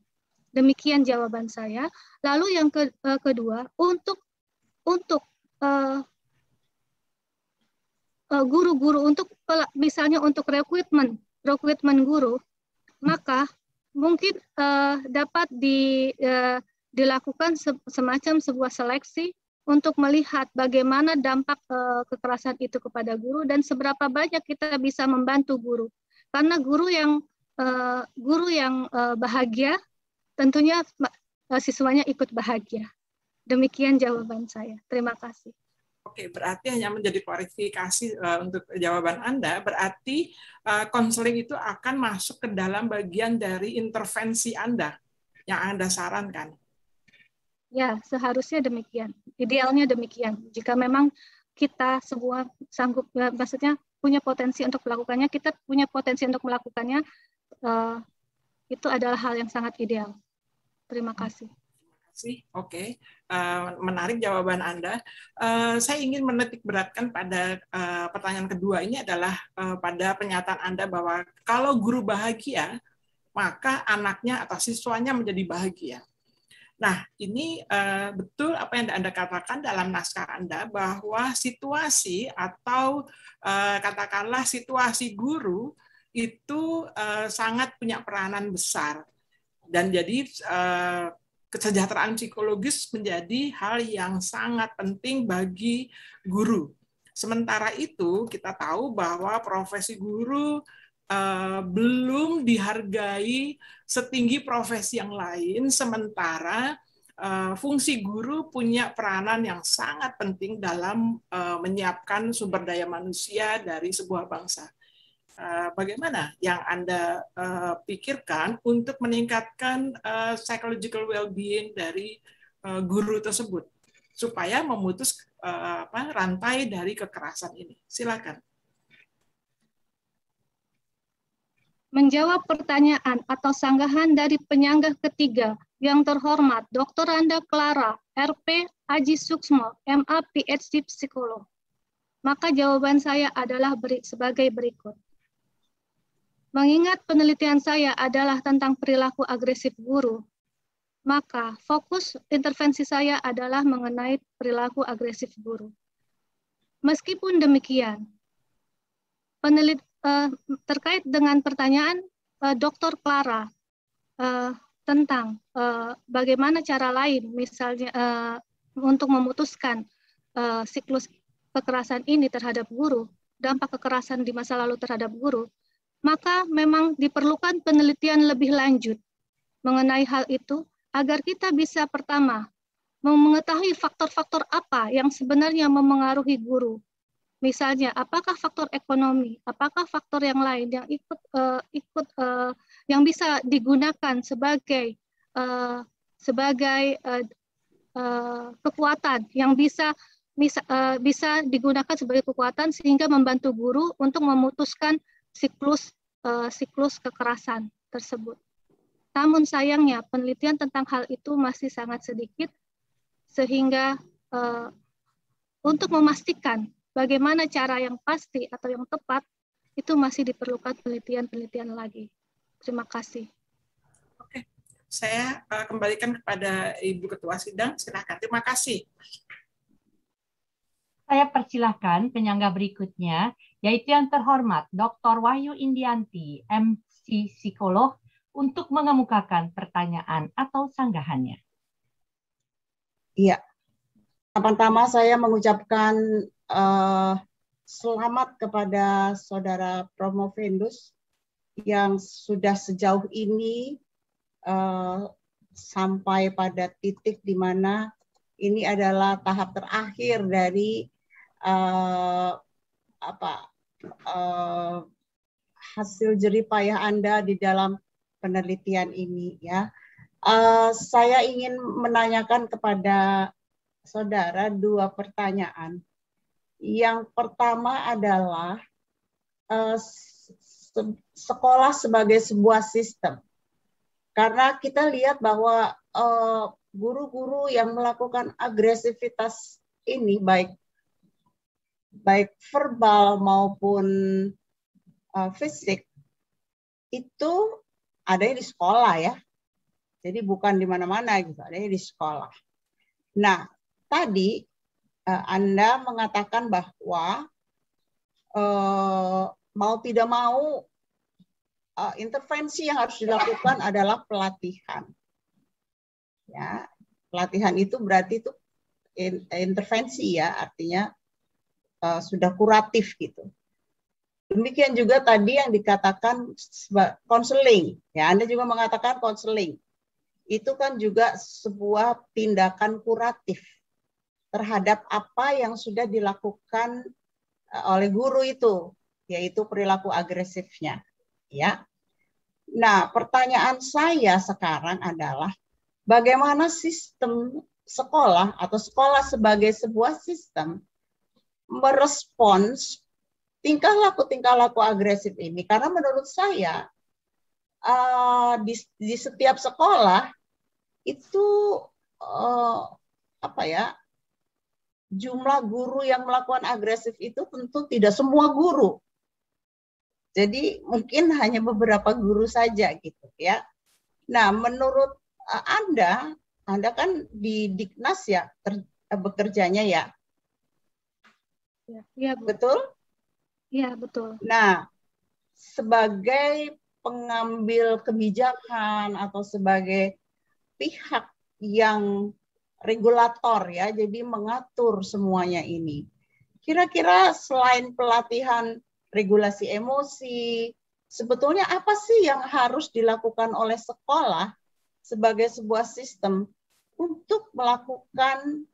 Demikian jawaban saya. Lalu yang kedua, untuk guru-guru, misalnya untuk rekrutmen rekrutmen guru, maka mungkin dapat dilakukan semacam sebuah seleksi untuk melihat bagaimana dampak kekerasan itu kepada guru dan seberapa banyak kita bisa membantu guru. Karena guru yang bahagia, tentunya siswanya ikut bahagia. Demikian jawaban saya. Terima kasih. Oke, berarti hanya menjadi klarifikasi untuk jawaban Anda, berarti konseling itu akan masuk ke dalam bagian dari intervensi Anda yang Anda sarankan. Ya, seharusnya demikian. Idealnya demikian. Jika memang kita semua sanggup, maksudnya punya potensi untuk melakukannya, kita punya potensi untuk melakukannya, itu adalah hal yang sangat ideal. Terima kasih. Oke, menarik jawaban Anda. Saya ingin menitik beratkan pada pertanyaan kedua ini adalah pada pernyataan Anda bahwa kalau guru bahagia, maka anaknya atau siswanya menjadi bahagia. Nah, ini betul apa yang Anda katakan dalam naskah Anda, bahwa situasi atau katakanlah situasi guru itu sangat punya peranan besar. Dan jadi kesejahteraan psikologis menjadi hal yang sangat penting bagi guru. Sementara itu, kita tahu bahwa profesi guru belum dihargai setinggi profesi yang lain, sementara fungsi guru punya peranan yang sangat penting dalam menyiapkan sumber daya manusia dari sebuah bangsa. Bagaimana yang Anda pikirkan untuk meningkatkan psychological well-being dari guru tersebut supaya memutus rantai dari kekerasan ini? Silakan. Menjawab pertanyaan atau sanggahan dari penyanggah ketiga yang terhormat Dr. Randa Clara, RP Aji Suksmo, MA PhD Psikolog, maka jawaban saya adalah sebagai berikut. Mengingat penelitian saya adalah tentang perilaku agresif guru, maka fokus intervensi saya adalah mengenai perilaku agresif guru. Meskipun demikian, terkait dengan pertanyaan Dr. Clara tentang bagaimana cara lain, misalnya untuk memutuskan siklus kekerasan ini terhadap guru, dampak kekerasan di masa lalu terhadap guru, maka memang diperlukan penelitian lebih lanjut mengenai hal itu agar kita bisa pertama mengetahui faktor-faktor apa yang sebenarnya memengaruhi guru. Misalnya, apakah faktor ekonomi, apakah faktor yang lain yang yang bisa digunakan sebagai kekuatan yang bisa digunakan sebagai kekuatan sehingga membantu guru untuk memutuskan siklus kekerasan tersebut. Namun sayangnya penelitian tentang hal itu masih sangat sedikit sehingga untuk memastikan bagaimana cara yang pasti atau yang tepat, itu masih diperlukan penelitian-penelitian lagi. Terima kasih. Oke, saya kembalikan kepada Ibu Ketua Sidang. Silakan. Terima kasih. Saya persilahkan penyangga berikutnya, yaitu yang terhormat Dr. Wahyu Indianti, MC Psikolog, untuk mengemukakan pertanyaan atau sanggahannya. Iya. Pertama saya mengucapkan selamat kepada Saudara Promovendus yang sudah sejauh ini sampai pada titik di mana ini adalah tahap terakhir dari hasil jerih payah Anda di dalam penelitian ini, ya. Saya ingin menanyakan kepada Saudara dua pertanyaan. Yang pertama adalah sekolah sebagai sebuah sistem. Karena kita lihat bahwa guru-guru yang melakukan agresivitas ini baik verbal maupun fisik itu ada di sekolah, ya. Jadi bukan di mana-mana gitu, ada di sekolah. Nah, tadi Anda mengatakan bahwa mau tidak mau intervensi yang harus dilakukan adalah pelatihan. Ya, pelatihan itu berarti itu intervensi ya, artinya sudah kuratif gitu. Demikian juga tadi yang dikatakan konseling. Ya, Anda juga mengatakan konseling. Itu kan juga sebuah tindakan kuratif terhadap apa yang sudah dilakukan oleh guru itu, yaitu perilaku agresifnya. Ya. Nah, pertanyaan saya sekarang adalah bagaimana sistem sekolah atau sekolah sebagai sebuah sistem merespons tingkah laku agresif ini, karena menurut saya di setiap sekolah itu jumlah guru yang melakukan agresif itu tentu tidak semua guru. Jadi mungkin hanya beberapa guru saja gitu ya. Nah, menurut Anda kan di Diknas ya bekerjanya ya. Ya, Bu. Betul? Iya, betul. Nah, sebagai pengambil kebijakan atau sebagai pihak yang regulator ya, jadi mengatur semuanya ini. Kira-kira selain pelatihan regulasi emosi, sebetulnya apa sih yang harus dilakukan oleh sekolah sebagai sebuah sistem untuk melakukan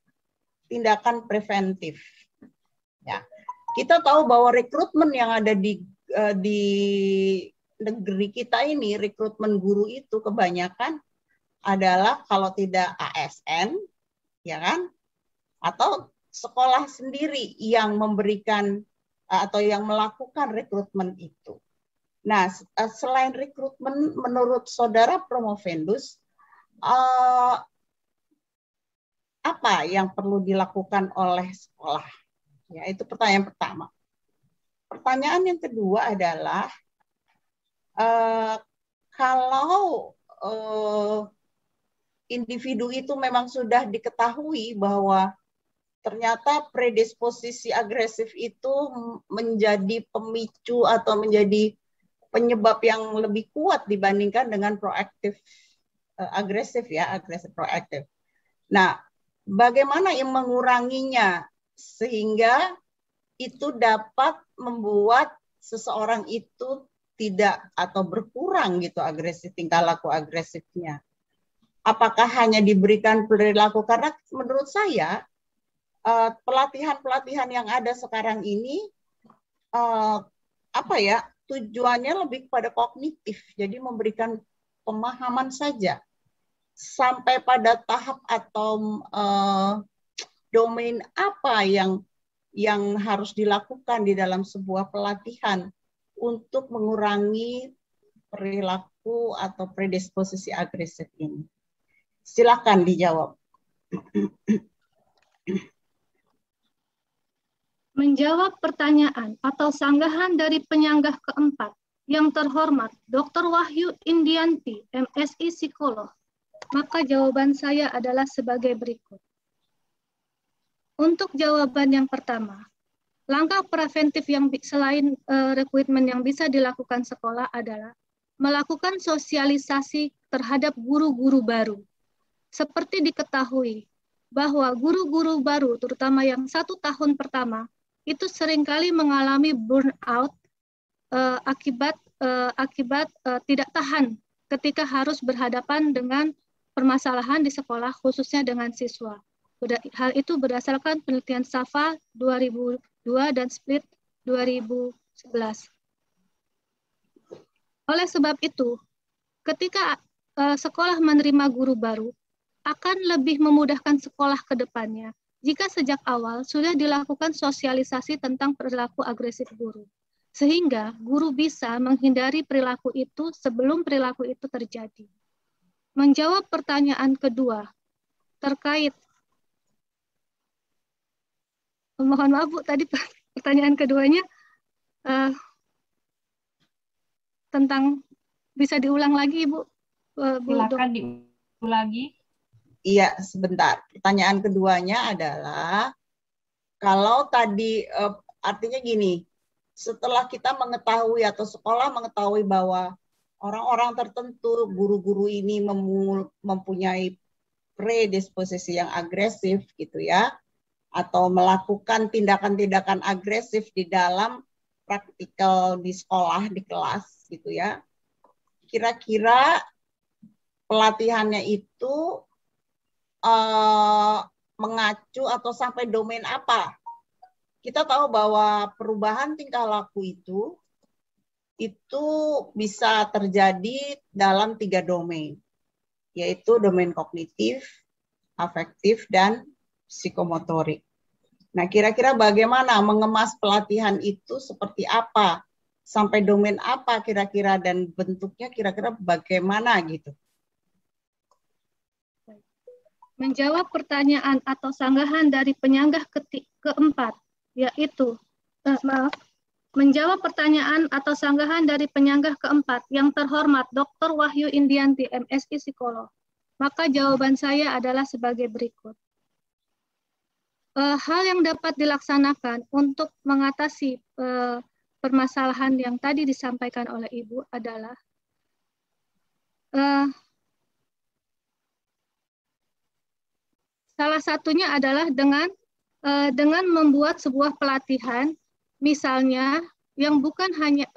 tindakan preventif? Ya, kita tahu bahwa rekrutmen yang ada di negeri kita ini, rekrutmen guru itu kebanyakan adalah kalau tidak ASN, ya kan, atau sekolah sendiri yang memberikan atau yang melakukan rekrutmen itu. Nah, selain rekrutmen, menurut Saudara Promovendus, apa yang perlu dilakukan oleh sekolah? Ya, itu pertanyaan pertama. Pertanyaan yang kedua adalah kalau individu itu memang sudah diketahui bahwa ternyata predisposisi agresif itu menjadi pemicu atau menjadi penyebab yang lebih kuat dibandingkan dengan proaktif agresif ya, agresif proaktif. Nah, bagaimana yang menguranginya sehingga itu dapat membuat seseorang itu tidak atau berkurang gitu tingkah laku agresifnya. Apakah hanya diberikan perilaku? Karena menurut saya pelatihan-pelatihan yang ada sekarang ini tujuannya lebih kepada kognitif, jadi memberikan pemahaman saja sampai pada tahap atau domain apa yang harus dilakukan di dalam sebuah pelatihan untuk mengurangi perilaku atau predisposisi agresif ini. Silakan dijawab. Menjawab pertanyaan atau sanggahan dari penyanggah keempat, yang terhormat Dr. Wahyu Indianti, MSI Psikolog, maka jawaban saya adalah sebagai berikut. Untuk jawaban yang pertama, langkah preventif yang selain rekrutmen yang bisa dilakukan sekolah adalah melakukan sosialisasi terhadap guru-guru baru. Seperti diketahui bahwa guru-guru baru, terutama yang 1 tahun pertama, itu seringkali mengalami burnout akibat tidak tahan ketika harus berhadapan dengan permasalahan di sekolah, khususnya dengan siswa. Hal itu berdasarkan penelitian SAFA 2002 dan Split 2011. Oleh sebab itu, ketika sekolah menerima guru baru, akan lebih memudahkan sekolah ke depannya jika sejak awal sudah dilakukan sosialisasi tentang perilaku agresif guru, sehingga guru bisa menghindari perilaku itu sebelum perilaku itu terjadi. Menjawab pertanyaan kedua, terkait, mohon maaf Bu, tadi pertanyaan keduanya tentang, bisa diulang lagi Ibu? Silakan diulangi. Iya, sebentar. Pertanyaan keduanya adalah, kalau tadi artinya gini, setelah kita mengetahui atau sekolah mengetahui bahwa orang-orang tertentu, guru-guru ini mempunyai predisposisi yang agresif gitu ya, atau melakukan tindakan-tindakan agresif di dalam praktikal di sekolah, di kelas gitu ya. Kira-kira pelatihannya itu mengacu atau sampai domain apa? Kita tahu bahwa perubahan tingkah laku itu bisa terjadi dalam 3 domain, yaitu domain kognitif, afektif, dan psikomotorik. Nah, kira-kira bagaimana mengemas pelatihan itu seperti apa? Sampai domain apa kira-kira dan bentuknya kira-kira bagaimana gitu? Menjawab pertanyaan atau sanggahan dari penyanggah keempat, yaitu, menjawab pertanyaan atau sanggahan dari penyanggah keempat yang terhormat Dr. Wahyu Indianti, MSI Psikolog, maka jawaban saya adalah sebagai berikut. Hal yang dapat dilaksanakan untuk mengatasi permasalahan yang tadi disampaikan oleh Ibu adalah salah satunya adalah dengan membuat sebuah pelatihan, misalnya yang bukan hanya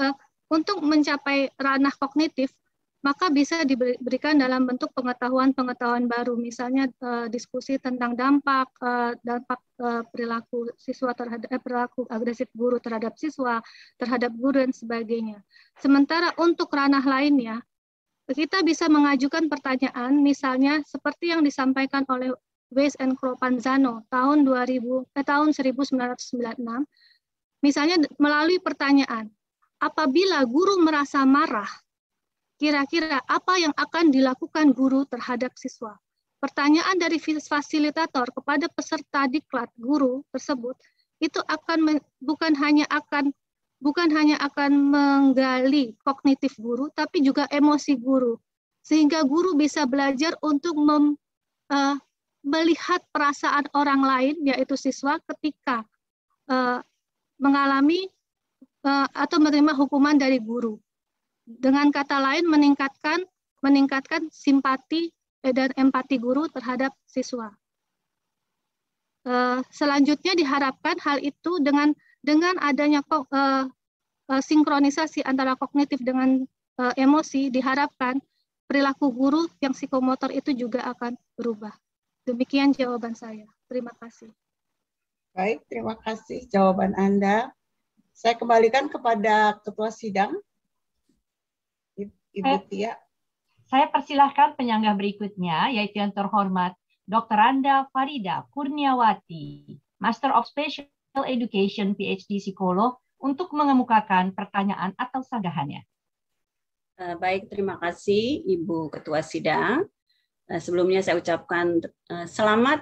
untuk mencapai ranah kognitif, maka bisa diberikan dalam bentuk pengetahuan-pengetahuan baru, misalnya diskusi tentang dampak perilaku siswa terhadap perilaku agresif guru terhadap siswa, terhadap guru dan sebagainya. Sementara untuk ranah lainnya, kita bisa mengajukan pertanyaan, misalnya seperti yang disampaikan oleh Weiss and Panzano tahun 1996, misalnya melalui pertanyaan, apabila guru merasa marah, kira-kira apa yang akan dilakukan guru terhadap siswa? Pertanyaan dari fasilitator kepada peserta diklat guru tersebut itu bukan hanya akan menggali kognitif guru, tapi juga emosi guru, sehingga guru bisa belajar untuk melihat perasaan orang lain, yaitu siswa, ketika mengalami atau menerima hukuman dari guru. Dengan kata lain, meningkatkan simpati dan empati guru terhadap siswa. Selanjutnya diharapkan hal itu dengan adanya sinkronisasi antara kognitif dengan emosi, diharapkan perilaku guru yang psikomotor itu juga akan berubah. Demikian jawaban saya. Terima kasih. Baik, terima kasih jawaban Anda. Saya kembalikan kepada Ketua Sidang, Ibu Tia. Saya persilahkan penyanggah berikutnya, yaitu yang terhormat Dr. Anda Farida Kurniawati, Master of Special Education, PhD Psikolog, untuk mengemukakan pertanyaan atau sanggahannya. Baik, terima kasih Ibu Ketua Sidang. Sebelumnya saya ucapkan selamat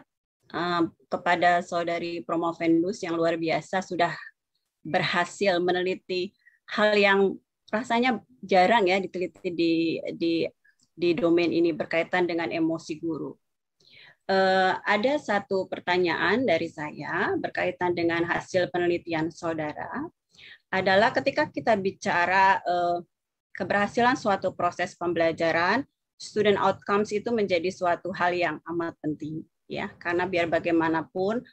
kepada Saudari Promovendus yang luar biasa sudah berhasil meneliti hal yang rasanya jarang ya diteliti di domain ini berkaitan dengan emosi guru. Ada satu pertanyaan dari saya berkaitan dengan hasil penelitian saudara, adalah ketika kita bicara keberhasilan suatu proses pembelajaran, student outcomes itu menjadi suatu hal yang amat penting, ya, karena biar bagaimanapun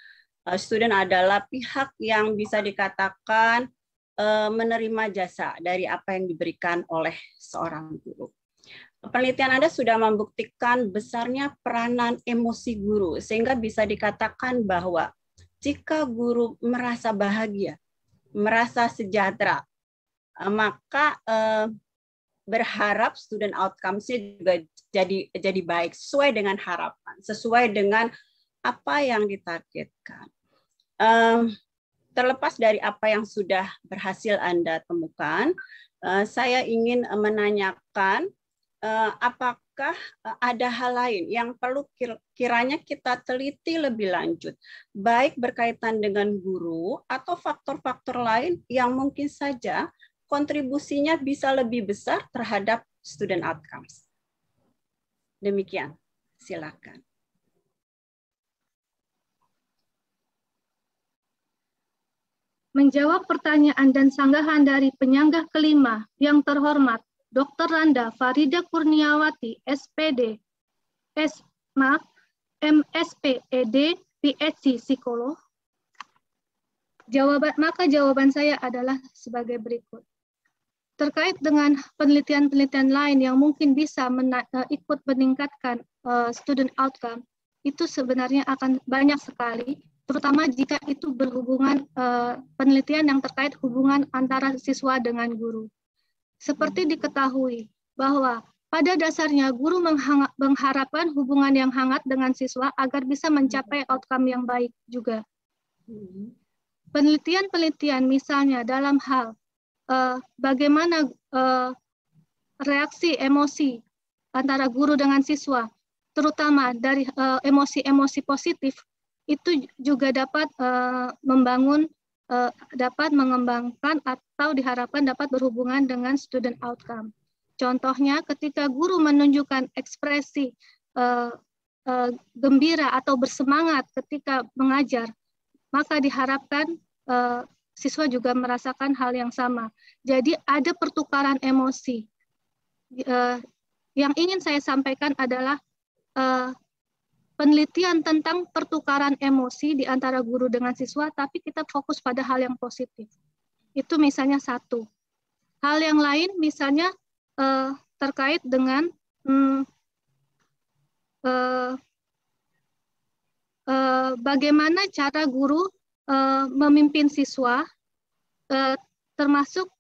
student adalah pihak yang bisa dikatakan menerima jasa dari apa yang diberikan oleh seorang guru. Penelitian Anda sudah membuktikan besarnya peranan emosi guru, sehingga bisa dikatakan bahwa jika guru merasa bahagia, merasa sejahtera, maka berharap student outcomes-nya juga jadi baik, sesuai dengan harapan, sesuai dengan apa yang ditargetkan. Terlepas dari apa yang sudah berhasil Anda temukan, saya ingin menanyakan apakah ada hal lain yang perlu kiranya kita teliti lebih lanjut, baik berkaitan dengan guru atau faktor-faktor lain yang mungkin saja kontribusinya bisa lebih besar terhadap student outcomes. Demikian, silakan. Menjawab pertanyaan dan sanggahan dari penyanggah kelima yang terhormat Dr. Randa Farida Kurniawati, SPD, MSPED, PhD Psikolog. Maka jawaban saya adalah sebagai berikut. Terkait dengan penelitian-penelitian lain yang mungkin bisa ikut meningkatkan student outcome, itu sebenarnya akan banyak sekali, terutama jika itu berhubungan penelitian yang terkait hubungan antara siswa dengan guru. Seperti diketahui bahwa pada dasarnya guru mengharapkan hubungan yang hangat dengan siswa agar bisa mencapai outcome yang baik juga. Penelitian-penelitian misalnya dalam hal bagaimana reaksi emosi antara guru dengan siswa, terutama dari emosi-emosi positif, itu juga dapat dapat mengembangkan atau diharapkan dapat berhubungan dengan student outcome. Contohnya ketika guru menunjukkan ekspresi gembira atau bersemangat ketika mengajar, maka diharapkan siswa juga merasakan hal yang sama. Jadi ada pertukaran emosi. Yang ingin saya sampaikan adalah penelitian tentang pertukaran emosi di antara guru dengan siswa, tapi kita fokus pada hal yang positif. Itu misalnya satu. Hal yang lain misalnya terkait dengan bagaimana cara guru memimpin siswa, termasuk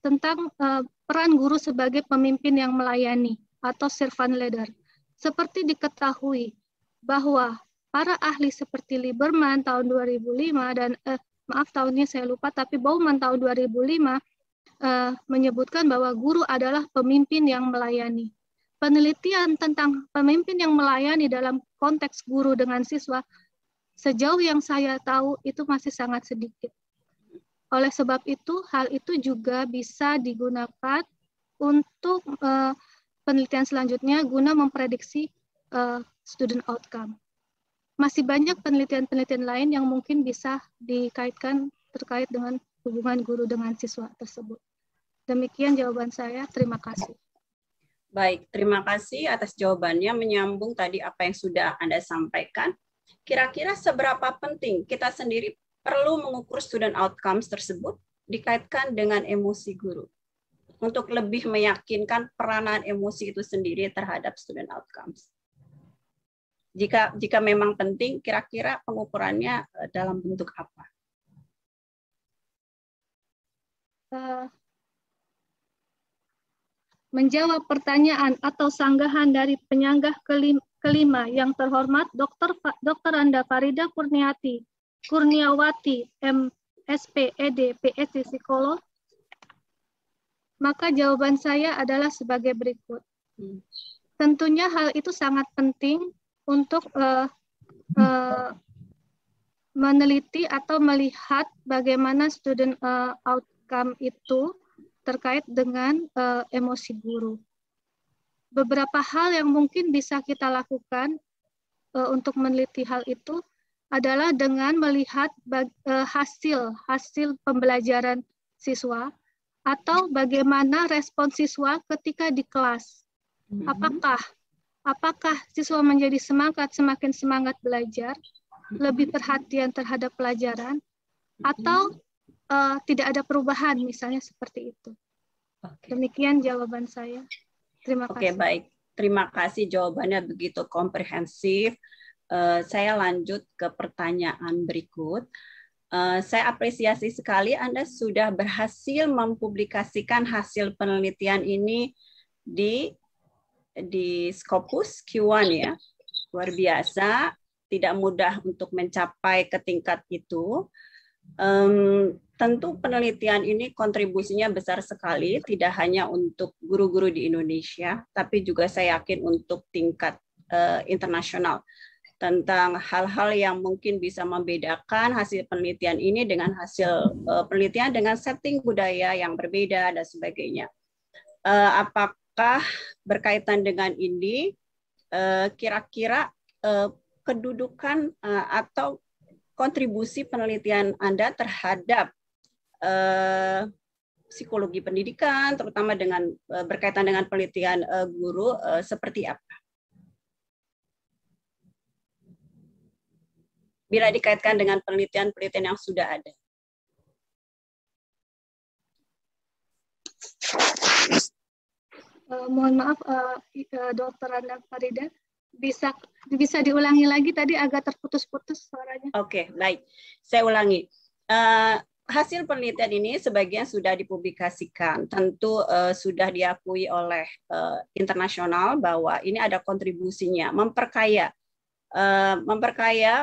tentang peran guru sebagai pemimpin yang melayani atau servant leader. Seperti diketahui bahwa para ahli seperti Lieberman tahun 2005 dan maaf tahunnya saya lupa, tapi Bauman tahun 2005 menyebutkan bahwa guru adalah pemimpin yang melayani. Penelitian tentang pemimpin yang melayani dalam konteks guru dengan siswa, sejauh yang saya tahu itu masih sangat sedikit. Oleh sebab itu, hal itu juga bisa digunakan untuk penelitian selanjutnya guna memprediksi student outcome. Masih banyak penelitian-penelitian lain yang mungkin bisa dikaitkan terkait dengan hubungan guru dengan siswa tersebut. Demikian jawaban saya. Terima kasih. Baik, terima kasih atas jawabannya, menyambung tadi apa yang sudah Anda sampaikan. Kira-kira seberapa penting kita sendiri perlu mengukur student outcomes tersebut dikaitkan dengan emosi guru untuk lebih meyakinkan peranan emosi itu sendiri terhadap student outcomes. Jika memang penting, kira-kira pengukurannya dalam bentuk apa? Menjawab pertanyaan atau sanggahan dari penyanggah kelima yang terhormat Dr. Randa Farida Kurniawati, MSPED, PhD Psikolog, maka jawaban saya adalah sebagai berikut. Tentunya hal itu sangat penting untuk meneliti atau melihat bagaimana student outcome itu terkait dengan emosi guru. Beberapa hal yang mungkin bisa kita lakukan untuk meneliti hal itu adalah dengan melihat hasil pembelajaran siswa atau bagaimana respon siswa ketika di kelas. Apakah siswa menjadi semakin semangat belajar, lebih perhatian terhadap pelajaran, atau tidak ada perubahan, misalnya seperti itu. Demikian jawaban saya. Terima kasih. Oke, baik. Terima kasih, jawabannya begitu komprehensif. Saya lanjut ke pertanyaan berikut. Saya apresiasi sekali Anda sudah berhasil mempublikasikan hasil penelitian ini di Scopus Q1 ya. Luar biasa, tidak mudah untuk mencapai ke tingkat itu. Tentu penelitian ini kontribusinya besar sekali, tidak hanya untuk guru-guru di Indonesia, tapi juga saya yakin untuk tingkat internasional, tentang hal-hal yang mungkin bisa membedakan hasil penelitian ini dengan hasil penelitian dengan setting budaya yang berbeda dan sebagainya. Apakah berkaitan dengan ini, kira-kira kedudukan atau kontribusi penelitian Anda terhadap psikologi pendidikan, terutama dengan berkaitan dengan penelitian guru, seperti apa? Bila dikaitkan dengan penelitian-penelitian yang sudah ada. Mohon maaf, Dr. Anda Farida, bisa diulangi lagi, tadi agak terputus-putus suaranya. Oke, baik. Saya ulangi. Hasil penelitian ini sebagian sudah dipublikasikan. Tentu sudah diakui oleh internasional bahwa ini ada kontribusinya, memperkaya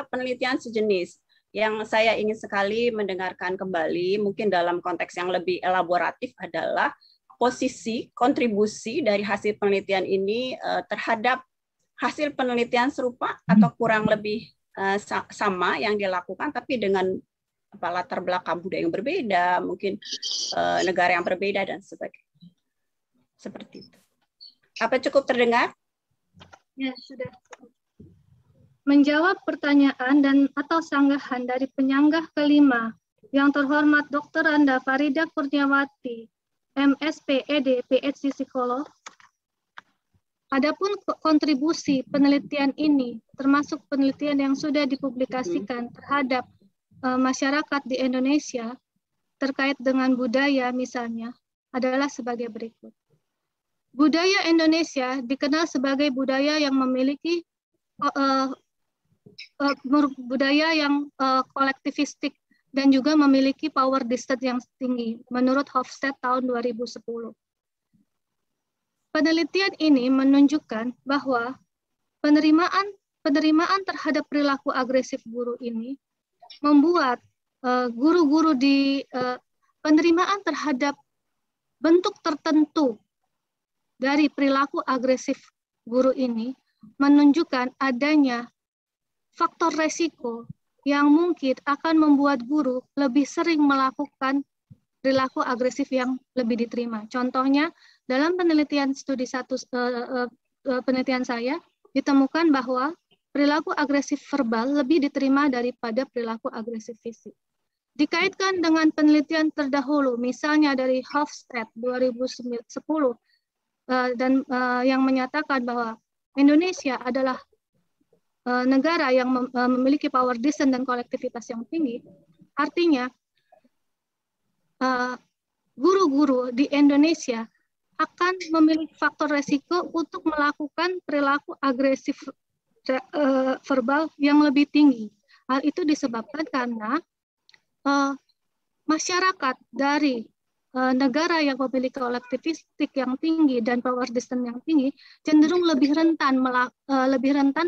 penelitian sejenis. Yang saya ingin sekali mendengarkan kembali, mungkin dalam konteks yang lebih elaboratif, adalah posisi kontribusi dari hasil penelitian ini terhadap hasil penelitian serupa atau kurang lebih sama yang dilakukan, tapi dengan latar belakang budaya yang berbeda, mungkin negara yang berbeda dan sebagainya. Seperti itu. Apa cukup terdengar? Ya, sudah. Menjawab pertanyaan dan atau sanggahan dari penyanggah kelima, yang terhormat Dr. Anda Farida Kurniawati, MSP, ED, PhD Psikolog. Adapun kontribusi penelitian ini, termasuk penelitian yang sudah dipublikasikan terhadap masyarakat di Indonesia terkait dengan budaya misalnya, adalah sebagai berikut. Budaya Indonesia dikenal sebagai budaya yang memiliki budaya yang kolektivistik dan juga memiliki power distance yang tinggi, menurut Hofstede tahun 2010. Penelitian ini menunjukkan bahwa penerimaan terhadap perilaku agresif guru ini membuat guru-guru di penerimaan terhadap bentuk tertentu dari perilaku agresif guru ini menunjukkan adanya faktor resiko yang mungkin akan membuat guru lebih sering melakukan perilaku agresif yang lebih diterima. Contohnya, dalam penelitian studi penelitian saya, ditemukan bahwa perilaku agresif verbal lebih diterima daripada perilaku agresif fisik. Dikaitkan dengan penelitian terdahulu, misalnya dari Hofstede 2010, dan yang menyatakan bahwa Indonesia adalah negara yang memiliki power distance dan kolektivitas yang tinggi, artinya guru-guru di Indonesia akan memiliki faktor resiko untuk melakukan perilaku agresif verbal yang lebih tinggi. Hal itu disebabkan karena masyarakat dari negara yang memiliki kolektivistik yang tinggi dan power distance yang tinggi cenderung lebih rentan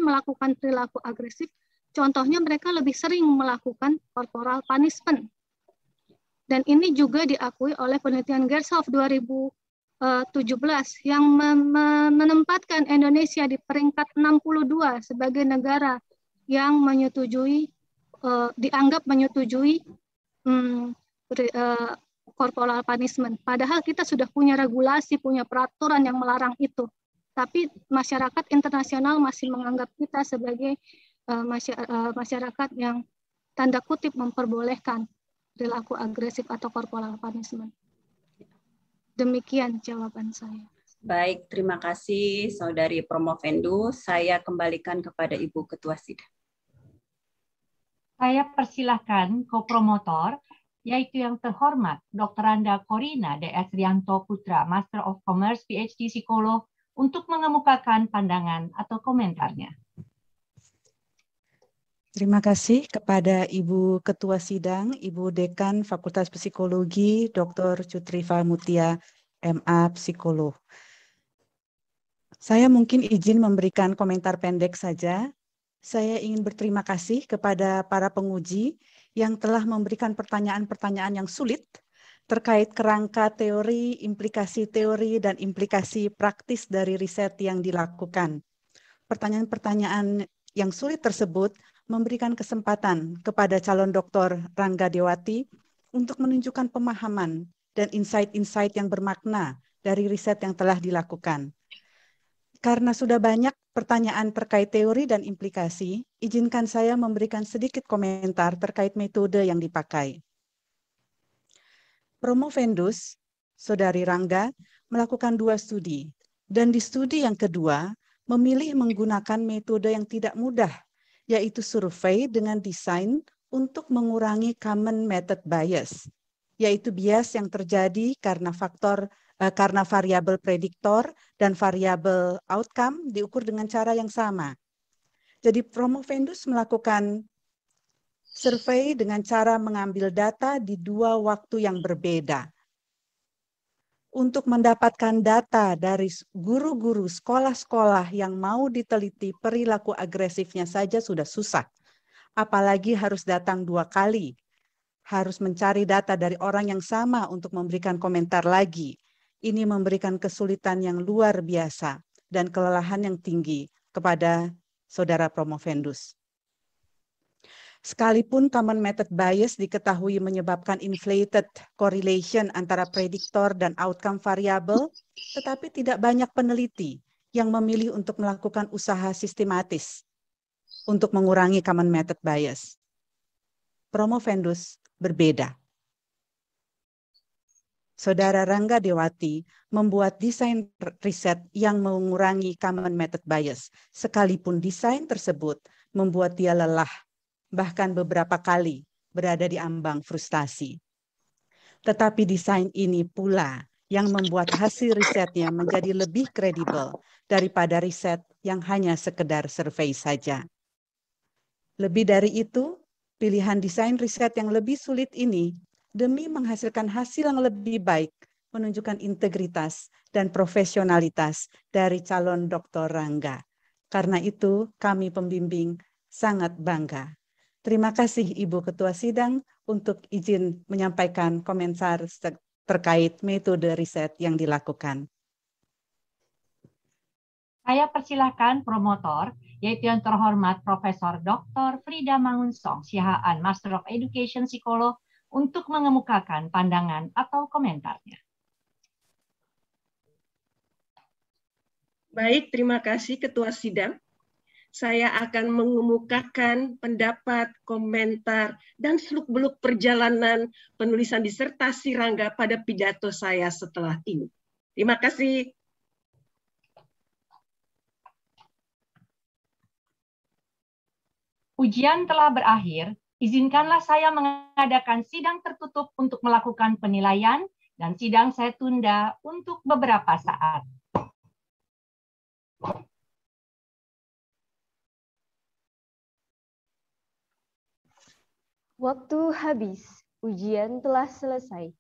melakukan perilaku agresif. Contohnya mereka lebih sering melakukan corporal punishment. Dan ini juga diakui oleh penelitian Gershoff 2017 yang menempatkan Indonesia di peringkat 62 sebagai negara yang menyetujui dianggap menyetujui corporal punishment. Padahal kita sudah punya regulasi, punya peraturan yang melarang itu. Tapi masyarakat internasional masih menganggap kita sebagai masyarakat yang tanda kutip memperbolehkan perilaku agresif atau corporal punishment. Demikian jawaban saya. Baik, terima kasih Saudari Promovendus. Saya kembalikan kepada Ibu Ketua Sidang. Saya persilahkan kopromotor, yaitu yang terhormat Dr. Anda Korina DS Rianto Putra, Master of Commerce, PhD Psikolog, untuk mengemukakan pandangan atau komentarnya. Terima kasih kepada Ibu Ketua Sidang, Ibu Dekan Fakultas Psikologi, Dr. Cutriva Mutia, MA Psikolog. Saya mungkin izin memberikan komentar pendek saja. Saya ingin berterima kasih kepada para penguji yang telah memberikan pertanyaan-pertanyaan yang sulit terkait kerangka teori, implikasi teori, dan implikasi praktis dari riset yang dilakukan. Pertanyaan-pertanyaan yang sulit tersebut memberikan kesempatan kepada calon Dr. Rangga Dewati untuk menunjukkan pemahaman dan insight-insight yang bermakna dari riset yang telah dilakukan. Karena sudah banyak pertanyaan terkait teori dan implikasi, izinkan saya memberikan sedikit komentar terkait metode yang dipakai. Promovendus Saudari Rangga melakukan 2 studi, dan di studi yang kedua memilih menggunakan metode yang tidak mudah, yaitu survei dengan desain untuk mengurangi common method bias, yaitu bias yang terjadi karena variabel prediktor dan variabel outcome diukur dengan cara yang sama. Jadi Promovendus melakukan survei dengan cara mengambil data di 2 waktu yang berbeda. Untuk mendapatkan data dari guru-guru sekolah-sekolah yang mau diteliti perilaku agresifnya saja sudah susah. Apalagi harus datang 2 kali. Harus mencari data dari orang yang sama untuk memberikan komentar lagi. Ini memberikan kesulitan yang luar biasa dan kelelahan yang tinggi kepada saudara Promovendus. Sekalipun common method bias diketahui menyebabkan inflated correlation antara prediktor dan outcome variabel, tetapi tidak banyak peneliti yang memilih untuk melakukan usaha sistematis untuk mengurangi common method bias. Promovendus berbeda. Saudara Rangga Dewati membuat desain riset yang mengurangi common method bias, sekalipun desain tersebut membuat dia lelah, bahkan beberapa kali berada di ambang frustasi. Tetapi desain ini pula yang membuat hasil risetnya menjadi lebih kredibel daripada riset yang hanya sekedar survei saja. Lebih dari itu, pilihan desain riset yang lebih sulit ini demi menghasilkan hasil yang lebih baik menunjukkan integritas dan profesionalitas dari calon Dr. Rangga. Karena itu, kami pembimbing sangat bangga. Terima kasih Ibu Ketua Sidang untuk izin menyampaikan komentar terkait metode riset yang dilakukan. Saya persilahkan promotor, yaitu yang terhormat Profesor Dr. Frida Mangunsong, Sihaan Master of Education Psikolog, untuk mengemukakan pandangan atau komentarnya. Baik, terima kasih Ketua Sidang. Saya akan mengemukakan pendapat, komentar, dan seluk-beluk perjalanan penulisan disertasi Rangga pada pidato saya setelah ini. Terima kasih. Ujian telah berakhir, izinkanlah saya mengadakan sidang tertutup untuk melakukan penilaian, dan sidang saya tunda untuk beberapa saat. Waktu habis, ujian telah selesai.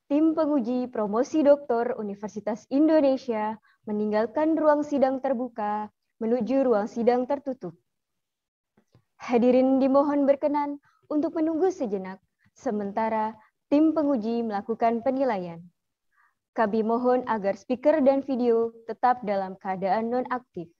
Tim penguji promosi doktor Universitas Indonesia meninggalkan ruang sidang terbuka menuju ruang sidang tertutup. Hadirin dimohon berkenan untuk menunggu sejenak, sementara tim penguji melakukan penilaian. Kami mohon agar speaker dan video tetap dalam keadaan non-aktif.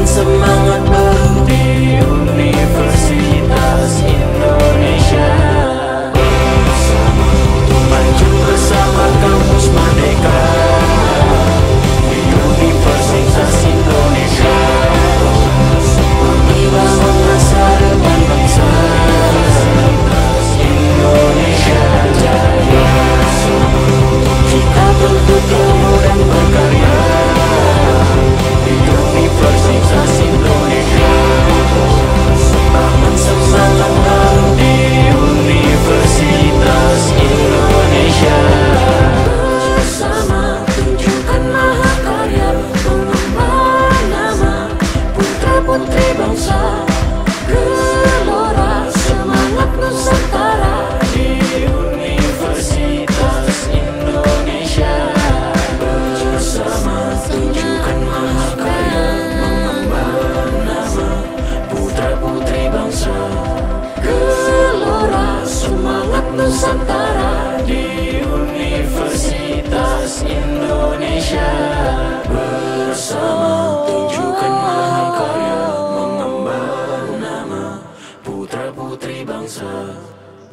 semangat baru di Universitas Indonesia. Bersama untuk maju bersama kampus merdeka di Universitas Indonesia. Membangun masa depan bangsa Indonesia jaya. Kita tuntut ilmu dan berkarya di Universitas Indonesia. Bangun semangat baru di Universitas Indonesia. Bersama tunjukkan mahakarya, mengembang nama putra-putri bangsa. Gelora semangat Nusantara di Universitas Indonesia. Bersama tunjukkan mahakarya, mengembang nama putra-putri bangsa. Gelora semangat Nusantara di Universitas Indonesia. Bersama tunjukkan mahakarya, mengembang nama putra-putri bangsa.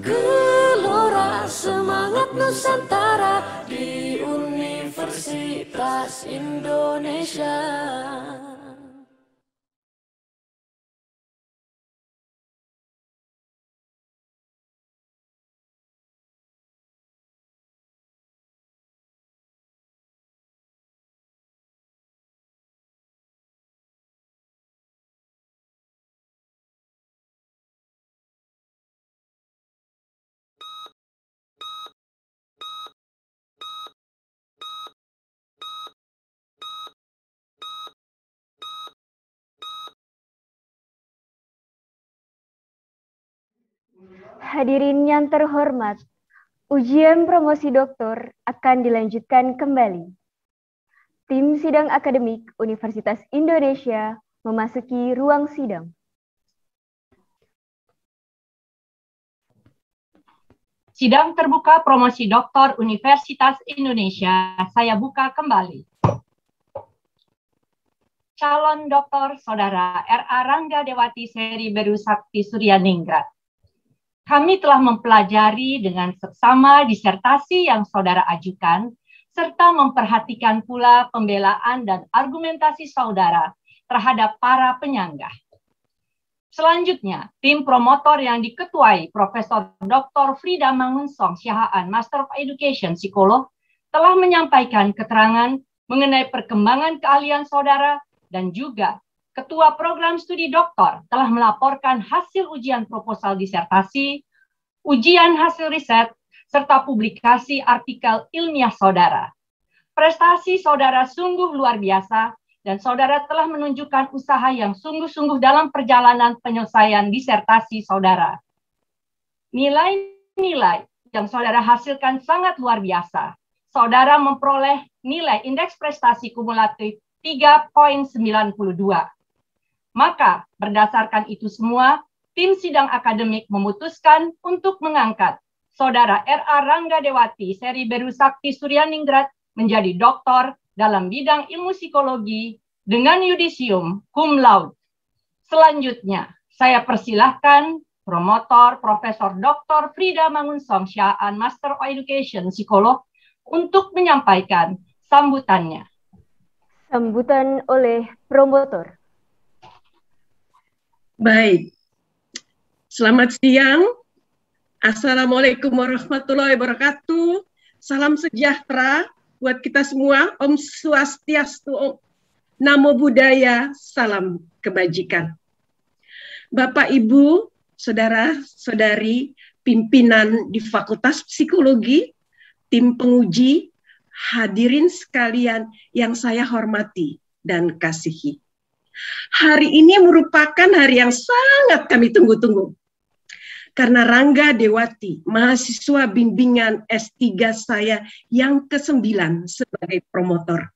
Gelora semangat Nusantara di Universitas Indonesia. Hadirin yang terhormat, ujian promosi doktor akan dilanjutkan kembali. Tim sidang akademik Universitas Indonesia memasuki ruang sidang. Sidang terbuka promosi doktor Universitas Indonesia saya buka kembali. Calon doktor Saudara R.A. Rangga Dewati Seri Beru Sakti Suryaningrat. Kami telah mempelajari dengan seksama disertasi yang saudara ajukan, serta memperhatikan pula pembelaan dan argumentasi saudara terhadap para penyanggah. Selanjutnya, tim promotor yang diketuai Profesor Dr. Frida Mangunsong Siahaan, Master of Education Psikolog, telah menyampaikan keterangan mengenai perkembangan keahlian saudara dan juga Ketua Program Studi Doktor telah melaporkan hasil ujian proposal disertasi, ujian hasil riset, serta publikasi artikel ilmiah saudara. Prestasi saudara sungguh luar biasa dan saudara telah menunjukkan usaha yang sungguh-sungguh dalam perjalanan penyelesaian disertasi saudara. Nilai-nilai yang saudara hasilkan sangat luar biasa. Saudara memperoleh nilai indeks prestasi kumulatif 3.92. Maka berdasarkan itu semua, tim sidang akademik memutuskan untuk mengangkat Saudara R.A. Rangga Dewati Seri Beru Sakti Suryaningrat menjadi doktor dalam bidang ilmu psikologi dengan yudisium cum laude. Selanjutnya, saya persilahkan promotor Profesor Dr. Frida Mangunsong Siahaan, Master of Education Psikolog, untuk menyampaikan sambutannya. Sambutan oleh promotor. Baik, selamat siang. Assalamualaikum warahmatullahi wabarakatuh. Salam sejahtera buat kita semua. Om Swastiastu, Namo Buddhaya, salam kebajikan. Bapak, Ibu, saudara-saudari, pimpinan di Fakultas Psikologi, tim penguji, hadirin sekalian yang saya hormati dan kasihi. Hari ini merupakan hari yang sangat kami tunggu-tunggu. Karena Rangga Dewati, mahasiswa bimbingan S3 saya yang ke-9 sebagai promotor.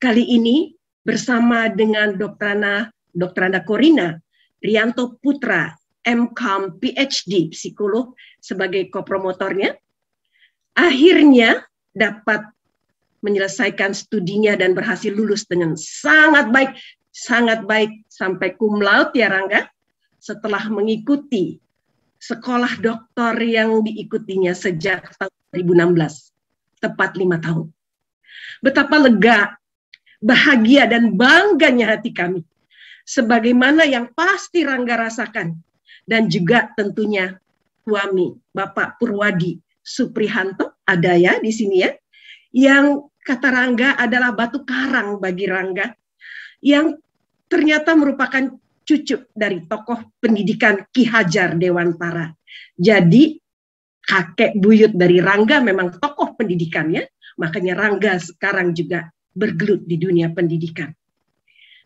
Kali ini bersama dengan Dokteranda Korina Rianto Putra, MCom PhD Psikolog sebagai kopromotornya, akhirnya dapat menyelesaikan studinya dan berhasil lulus dengan sangat baik sangat baik sampai cum laude ya Rangga, setelah mengikuti sekolah doktor yang diikutinya sejak tahun 2016, tepat 5 tahun. Betapa lega, bahagia, dan bangganya hati kami, sebagaimana yang pasti Rangga rasakan, dan juga tentunya suami Bapak Purwadi Suprihanto, ada ya di sini ya, yang kata Rangga adalah batu karang bagi Rangga, yang ternyata merupakan cucu dari tokoh pendidikan Ki Hajar Dewantara. Jadi kakek buyut dari Rangga memang tokoh pendidikannya, makanya Rangga sekarang juga bergelut di dunia pendidikan.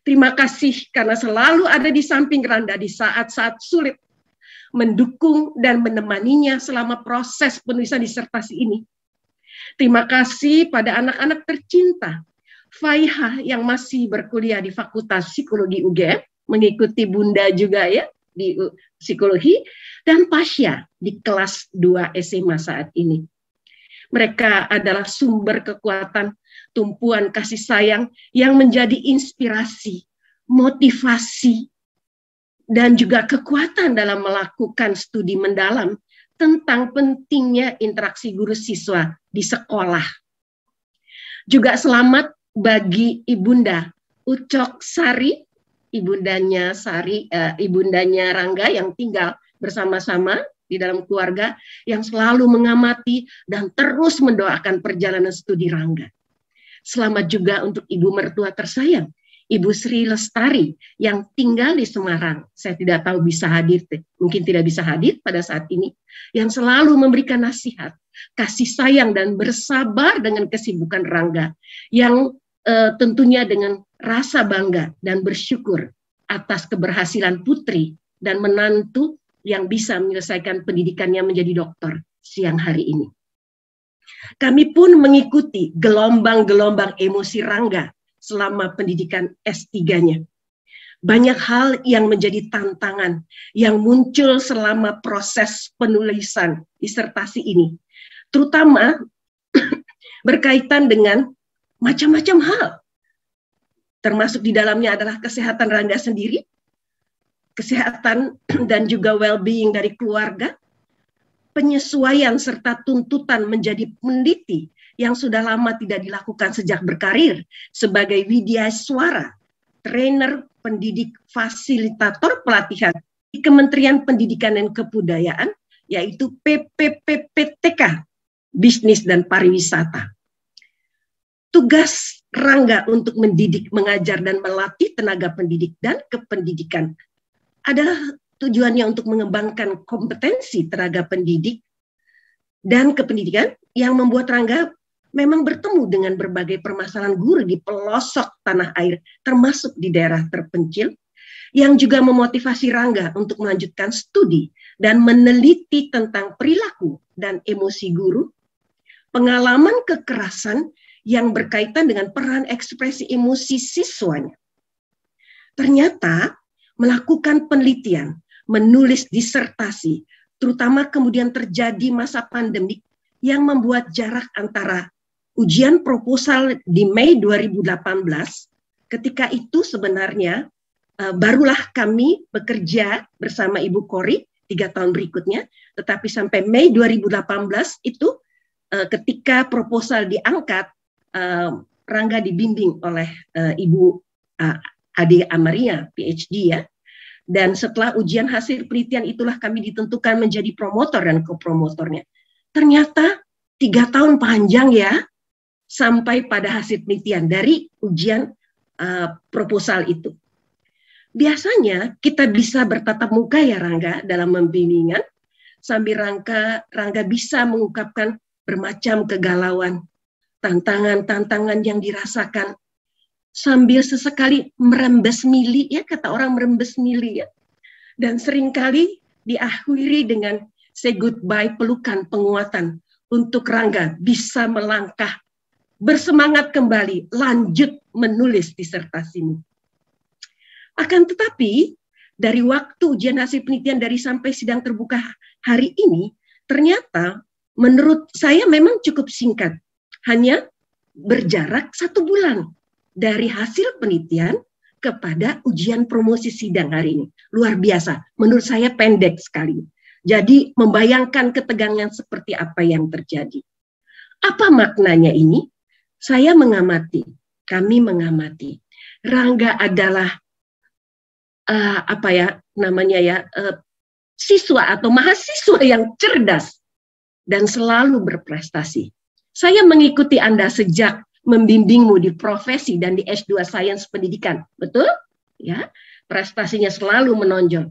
Terima kasih karena selalu ada di samping Rangga di saat-saat sulit, mendukung dan menemaninya selama proses penulisan disertasi ini. Terima kasih pada anak-anak tercinta, Faiha yang masih berkuliah di Fakultas Psikologi UGM, mengikuti Bunda juga ya di psikologi, dan Pasya di kelas 2 SMA saat ini. Mereka adalah sumber kekuatan, tumpuan kasih sayang yang menjadi inspirasi, motivasi, dan juga kekuatan dalam melakukan studi mendalam tentang pentingnya interaksi guru siswa di sekolah. Juga selamat bagi Ibunda Ucok Sari, ibundanya Rangga yang tinggal bersama-sama di dalam keluarga, yang selalu mengamati dan terus mendoakan perjalanan studi Rangga. Selamat juga untuk ibu mertua tersayang, Ibu Sri Lestari yang tinggal di Semarang. Saya tidak tahu bisa hadir, mungkin tidak bisa hadir pada saat ini, yang selalu memberikan nasihat, kasih sayang dan bersabar dengan kesibukan Rangga, yang tentunya dengan rasa bangga dan bersyukur atas keberhasilan putri dan menantu yang bisa menyelesaikan pendidikannya menjadi dokter siang hari ini. Kami pun mengikuti gelombang-gelombang emosi Rangga selama pendidikan S3-nya. Banyak hal yang menjadi tantangan yang muncul selama proses penulisan disertasi ini, terutama berkaitan dengan macam-macam hal. Termasuk di dalamnya adalah kesehatan Rangga sendiri, kesehatan dan juga well-being dari keluarga, penyesuaian serta tuntutan menjadi peneliti yang sudah lama tidak dilakukan sejak berkarir sebagai widyaswara, trainer, pendidik, fasilitator pelatihan di Kementerian Pendidikan dan Kebudayaan, yaitu PPPPTK, Bisnis dan Pariwisata. Tugas Rangga untuk mendidik, mengajar, dan melatih tenaga pendidik dan kependidikan adalah tujuannya untuk mengembangkan kompetensi tenaga pendidik dan kependidikan yang membuat Rangga memang bertemu dengan berbagai permasalahan guru di pelosok tanah air, termasuk di daerah terpencil, yang juga memotivasi Rangga untuk melanjutkan studi dan meneliti tentang perilaku dan emosi guru, pengalaman kekerasan yang berkaitan dengan peran ekspresi emosi siswanya. Ternyata melakukan penelitian, menulis disertasi, terutama kemudian terjadi masa pandemik yang membuat jarak antara ujian proposal di Mei 2018, ketika itu sebenarnya barulah kami bekerja bersama Ibu Kori 3 tahun berikutnya, tetapi sampai Mei 2018 itu ketika proposal diangkat, Rangga dibimbing oleh Ibu Ade Amaria, PhD ya. Dan setelah ujian hasil penelitian itulah kami ditentukan menjadi promotor dan kopromotornya. Ternyata 3 tahun panjang ya, sampai pada hasil penelitian dari ujian proposal itu. Biasanya kita bisa bertatap muka ya Rangga dalam membimbingan, sambil Rangga bisa mengungkapkan bermacam kegalauan, tantangan-tantangan yang dirasakan, sambil sesekali merembes mili, ya kata orang merembes mili ya. Dan seringkali diakhiri dengan say goodbye, pelukan penguatan untuk Rangga bisa melangkah, bersemangat kembali, lanjut menulis disertasimu. Akan tetapi, dari waktu ujian hasil penelitian dari sampai sidang terbuka hari ini, ternyata menurut saya memang cukup singkat. Hanya berjarak 1 bulan dari hasil penelitian kepada ujian promosi sidang hari ini. Luar biasa, menurut saya pendek sekali. Jadi membayangkan ketegangan seperti apa yang terjadi. Apa maknanya ini? Saya mengamati, kami mengamati. Rangga adalah siswa atau mahasiswa yang cerdas dan selalu berprestasi. Saya mengikuti Anda sejak membimbingmu di profesi dan di S2 Sains Pendidikan, betul? Ya, prestasinya selalu menonjol.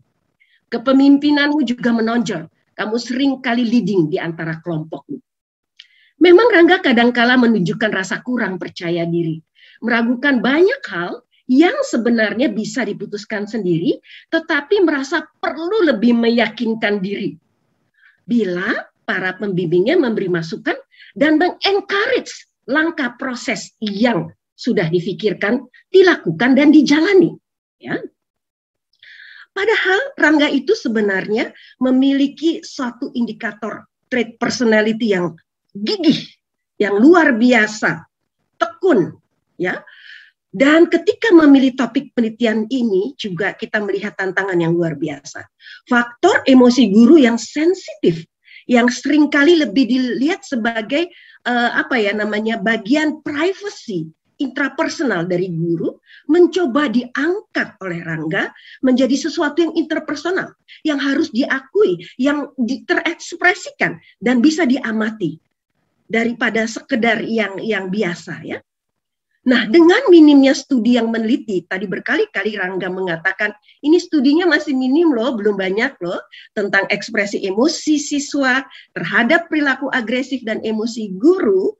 Kepemimpinanmu juga menonjol. Kamu sering kali leading di antara kelompokmu. Memang Rangga kadangkala menunjukkan rasa kurang percaya diri, meragukan banyak hal yang sebenarnya bisa diputuskan sendiri, tetapi merasa perlu lebih meyakinkan diri. Bila para pembimbingnya memberi masukan dan meng-encourage langkah proses yang sudah difikirkan, dilakukan, dan dijalani. Ya. Padahal Rangga itu sebenarnya memiliki suatu indikator trait personality yang gigih, yang luar biasa, tekun. Ya. Dan ketika memilih topik penelitian ini juga kita melihat tantangan yang luar biasa. Faktor emosi guru yang sensitif, yang seringkali lebih dilihat sebagai bagian privacy intrapersonal dari guru, mencoba diangkat oleh Rangga menjadi sesuatu yang interpersonal, yang harus diakui, yang terekspresikan dan bisa diamati daripada sekedar yang biasa, ya. Nah, dengan minimnya studi yang meneliti, tadi berkali-kali Rangga mengatakan, ini studinya masih minim loh, belum banyak loh, tentang ekspresi emosi siswa terhadap perilaku agresif dan emosi guru,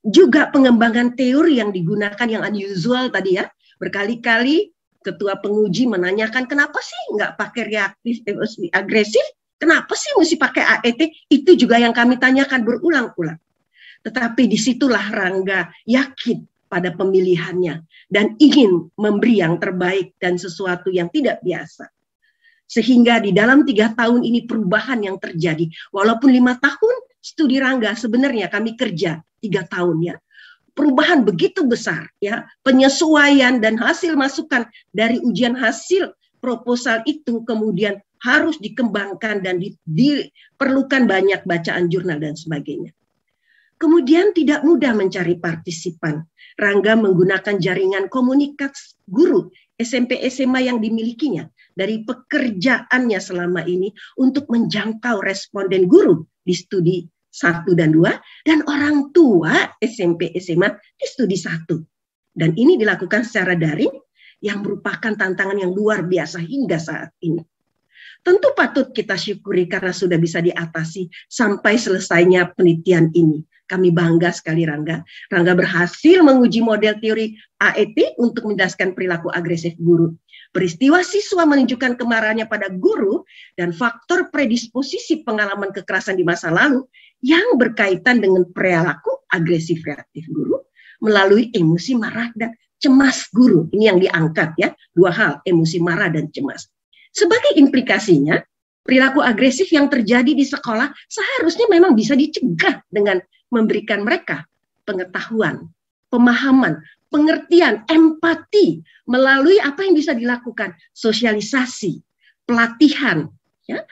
juga pengembangan teori yang digunakan yang unusual tadi ya, berkali-kali ketua penguji menanyakan, kenapa sih nggak pakai reaktif emosi agresif, kenapa sih mesti pakai AET, itu juga yang kami tanyakan berulang-ulang. Tetapi disitulah Rangga yakin pada pemilihannya dan ingin memberi yang terbaik dan sesuatu yang tidak biasa. Sehingga di dalam 3 tahun ini perubahan yang terjadi. Walaupun 5 tahun studi Rangga, sebenarnya kami kerja 3 tahun ya. Perubahan begitu besar ya, penyesuaian dan hasil masukan dari ujian hasil proposal itu kemudian harus dikembangkan dan diperlukan banyak bacaan jurnal dan sebagainya. Kemudian tidak mudah mencari partisipan. Rangga menggunakan jaringan komunitas guru SMP SMA yang dimilikinya dari pekerjaannya selama ini untuk menjangkau responden guru di studi 1 dan 2 dan orang tua SMP SMA di studi 1. Dan ini dilakukan secara daring yang merupakan tantangan yang luar biasa hingga saat ini. Tentu patut kita syukuri karena sudah bisa diatasi sampai selesainya penelitian ini. Kami bangga sekali Rangga. Rangga berhasil menguji model teori AET untuk menjelaskan perilaku agresif guru. Peristiwa siswa menunjukkan kemarahannya pada guru dan faktor predisposisi pengalaman kekerasan di masa lalu yang berkaitan dengan perilaku agresif reaktif guru melalui emosi marah dan cemas guru. Ini yang diangkat ya, 2 hal, emosi marah dan cemas. Sebagai implikasinya, perilaku agresif yang terjadi di sekolah seharusnya memang bisa dicegah dengan memberikan mereka pengetahuan, pemahaman, pengertian, empati melalui apa yang bisa dilakukan, sosialisasi, pelatihan, ya,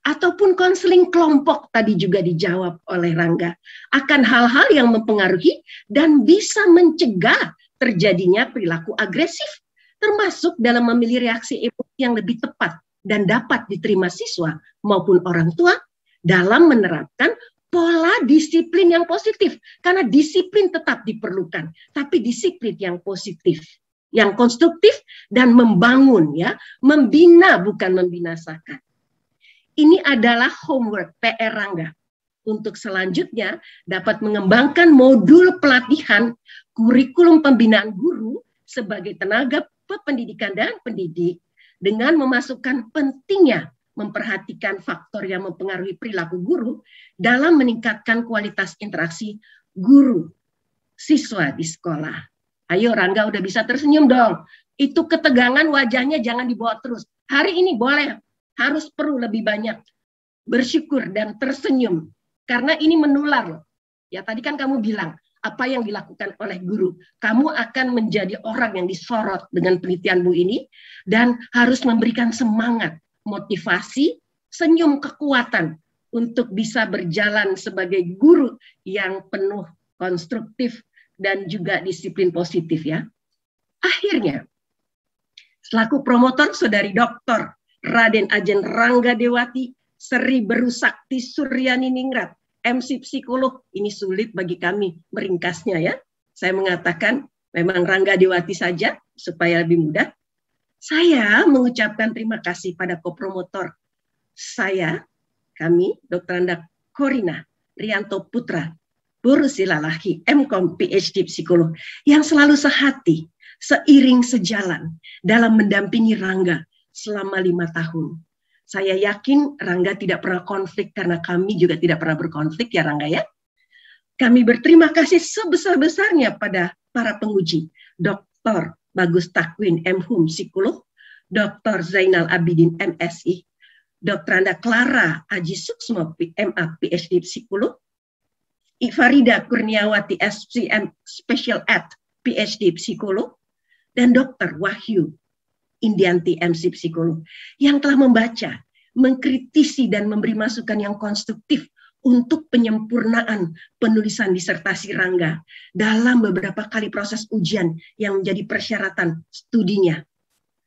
ataupun konseling kelompok tadi juga dijawab oleh Rangga akan hal-hal yang mempengaruhi dan bisa mencegah terjadinya perilaku agresif, termasuk dalam memilih reaksi emosi yang lebih tepat dan dapat diterima siswa maupun orang tua dalam menerapkan pola disiplin yang positif, karena disiplin tetap diperlukan, tapi disiplin yang positif, yang konstruktif dan membangun, ya, membina bukan membinasakan. Ini adalah homework PR Rangga untuk selanjutnya dapat mengembangkan modul pelatihan kurikulum pembinaan guru sebagai tenaga pendidikan dan pendidik dengan memasukkan pentingnya memperhatikan faktor yang mempengaruhi perilaku guru dalam meningkatkan kualitas interaksi guru siswa di sekolah. Ayo Rangga udah bisa tersenyum dong. Itu ketegangan wajahnya jangan dibawa terus. Hari ini boleh, harus perlu lebih banyak bersyukur dan tersenyum. Karena ini menular loh. Ya tadi kan kamu bilang, apa yang dilakukan oleh guru. Kamu akan menjadi orang yang disorot dengan penelitianmu ini dan harus memberikan semangat, motivasi, senyum kekuatan untuk bisa berjalan sebagai guru yang penuh konstruktif dan juga disiplin positif ya. Akhirnya, selaku promotor Saudari Dr. Raden Ajen Rangga Dewati, Sri Berusakti Suryani Ningrat, MC Psikolog, ini sulit bagi kami meringkasnya ya. Saya mengatakan memang Rangga Dewati saja supaya lebih mudah. Saya mengucapkan terima kasih pada kopromotor saya, kami, Dr. Anda Korina Rianto Putra, Buru Silalahi, MCom PhD Psikolog, yang selalu sehati, seiring sejalan dalam mendampingi Rangga selama 5 tahun. Saya yakin Rangga tidak pernah konflik karena kami juga tidak pernah berkonflik ya Rangga ya. Kami berterima kasih sebesar-besarnya pada para penguji, Dr. Bagus Takwin M.Hum Psikolog, Dr. Zainal Abidin MSI, Dr. Anda Clara Aji Suksmo MA PhD Psikolog, Farida Kurniawati SPM Special Ed PhD Psikolog, dan Dr. Wahyu Indianti MC Psikolog yang telah membaca, mengkritisi dan memberi masukan yang konstruktif untuk penyempurnaan penulisan disertasi Rangga dalam beberapa kali proses ujian yang menjadi persyaratan studinya.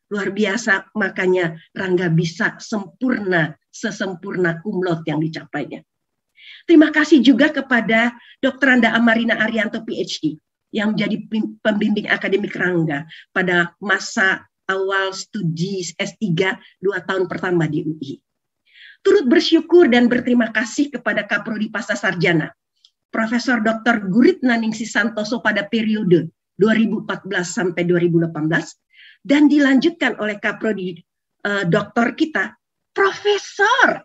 Luar biasa, makanya Rangga bisa sempurna, sesempurna cum laude yang dicapainya. Terima kasih juga kepada Dr. Anda Amarina Arianto PhD yang menjadi pembimbing akademik Rangga pada masa awal studi S3 2 tahun pertama di UI. Turut bersyukur dan berterima kasih kepada Kaprodi Pascasarjana, Profesor Dr. Guritna Ningsih Santoso pada periode 2014 sampai 2018, dan dilanjutkan oleh Kaprodi Doktor kita, Profesor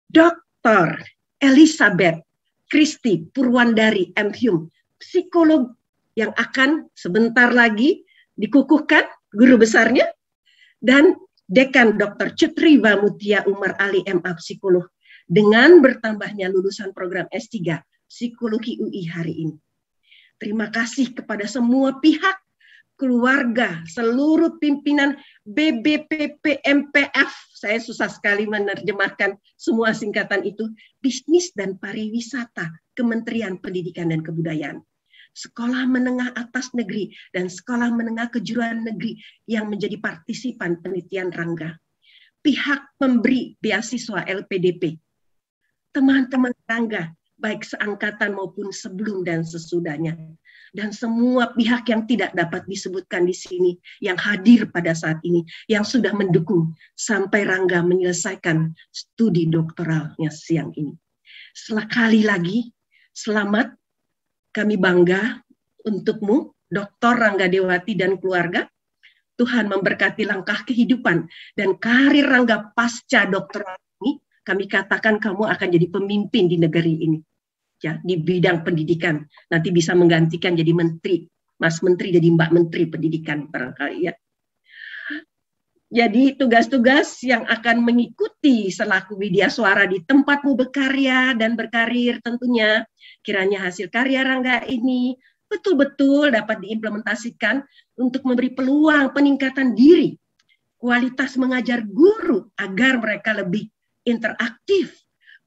Dr. Elizabeth Kristi Purwandari M.Hum, psikolog yang akan sebentar lagi dikukuhkan guru besarnya, dan Dekan Dr. Cutriva Mutia Umar Ali MA Psikolog dengan bertambahnya lulusan program S3 Psikologi UI hari ini. Terima kasih kepada semua pihak, keluarga, seluruh pimpinan BBPP MPF. Saya susah sekali menerjemahkan semua singkatan itu. Bisnis dan Pariwisata, Kementerian Pendidikan dan Kebudayaan. Sekolah menengah atas negeri dan sekolah menengah kejuruan negeri yang menjadi partisipan penelitian Rangga. Pihak pemberi beasiswa LPDP. Teman-teman Rangga, baik seangkatan maupun sebelum dan sesudahnya. Dan semua pihak yang tidak dapat disebutkan di sini, yang hadir pada saat ini, yang sudah mendukung sampai Rangga menyelesaikan studi doktoralnya siang ini. Sekali lagi, selamat. Kami bangga untukmu, Dr. Rangga Dewati dan keluarga. Tuhan memberkati langkah kehidupan dan karir Rangga pasca doktoral ini. Kami katakan kamu akan jadi pemimpin di negeri ini. Ya, di bidang pendidikan. Nanti bisa menggantikan jadi menteri. Mas Menteri jadi Mbak Menteri Pendidikan barangkali ya. Jadi tugas-tugas yang akan mengikuti selaku widya suara di tempatmu berkarya dan berkarir tentunya. Kiranya hasil karya Rangga ini betul-betul dapat diimplementasikan untuk memberi peluang peningkatan diri, kualitas mengajar guru agar mereka lebih interaktif,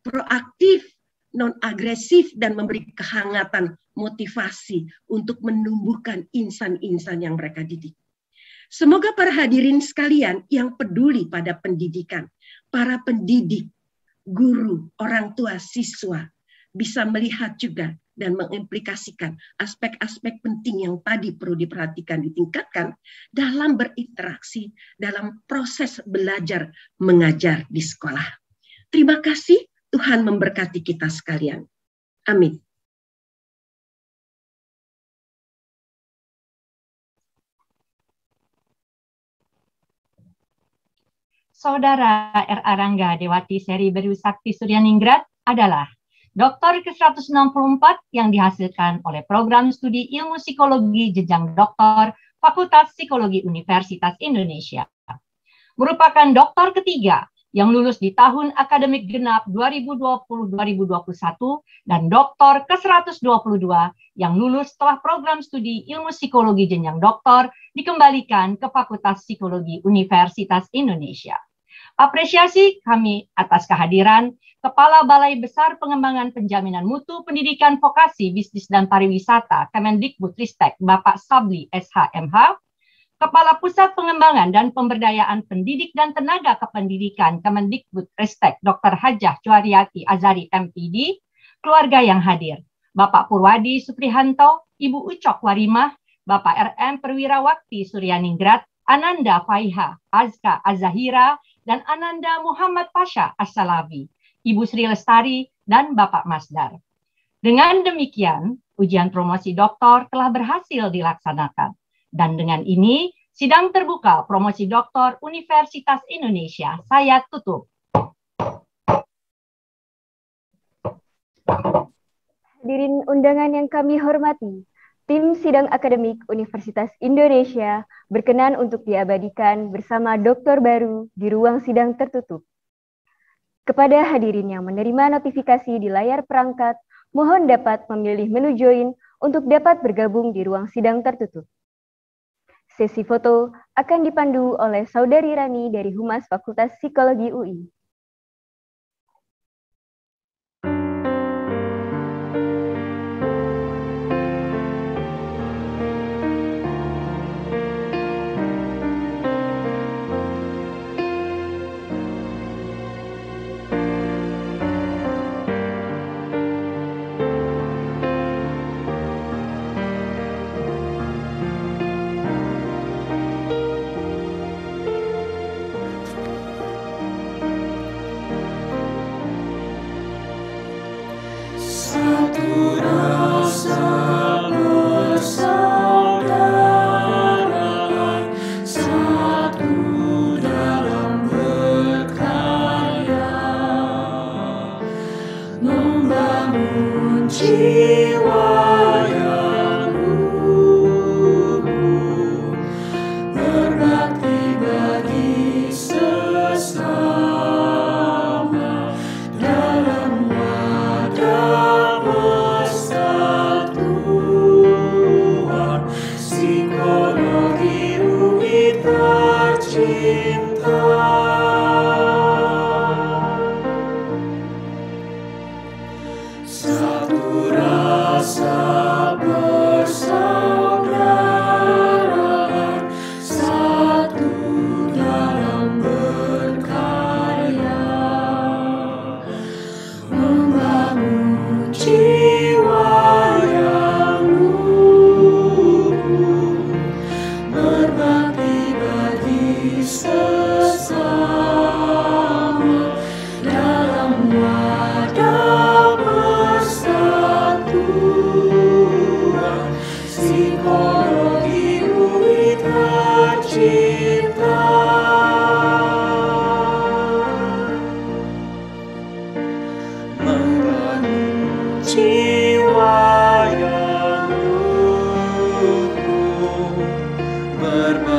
proaktif, non-agresif, dan memberi kehangatan motivasi untuk menumbuhkan insan-insan yang mereka didik. Semoga para hadirin sekalian yang peduli pada pendidikan, para pendidik, guru, orang tua, siswa, bisa melihat juga dan mengimplikasikan aspek-aspek penting yang tadi perlu diperhatikan, ditingkatkan dalam berinteraksi, dalam proses belajar mengajar di sekolah. Terima kasih, Tuhan memberkati kita sekalian. Amin. Saudara R.A. Rangga Dewati Sri Berusakti Suryaningrat adalah doktor ke-164 yang dihasilkan oleh program studi ilmu psikologi jenjang doktor Fakultas Psikologi Universitas Indonesia. Merupakan doktor ketiga yang lulus di tahun akademik genap 2020-2021 dan doktor ke-122 yang lulus setelah program studi ilmu psikologi jenjang doktor dikembalikan ke Fakultas Psikologi Universitas Indonesia. Apresiasi kami atas kehadiran Kepala Balai Besar Pengembangan Penjaminan Mutu Pendidikan Vokasi Bisnis dan Pariwisata Kemendikbudristek Bapak Sabli SHMH, Kepala Pusat Pengembangan dan Pemberdayaan Pendidik dan Tenaga Kependidikan Kemendikbudristek Dr. Hajah Juariati Azari MPD, keluarga yang hadir, Bapak Purwadi Suprihanto, Ibu Ucok Warimah, Bapak RM Perwirawakti Suryaningrat, Ananda Faiha, Azka Azahira, dan Ananda Muhammad Pasha As-Salabi, Ibu Sri Lestari, dan Bapak Masdar. Dengan demikian, ujian promosi doktor telah berhasil dilaksanakan. Dan dengan ini, sidang terbuka promosi doktor Universitas Indonesia saya tutup. Hadirin undangan yang kami hormati, tim sidang akademik Universitas Indonesia berkenan untuk diabadikan bersama doktor baru di ruang sidang tertutup. Kepada hadirin yang menerima notifikasi di layar perangkat, mohon dapat memilih menu join untuk dapat bergabung di ruang sidang tertutup. Sesi foto akan dipandu oleh Saudari Rani dari Humas Fakultas Psikologi UI. Satu rasa persaudaraan, satu dalam berkarya, membangun jiwa yang luhur, berbakti bagi sesama dalam wadah persatuan psikologi UI tercinta. Satu rasa persaudaraan, satu dalam berkarya, membangun jiwa yang luhur, berbakti bagi sesama dalam wadah persatuan psikologi UI tercinta. Membangun jiwa yang luhur, berbakti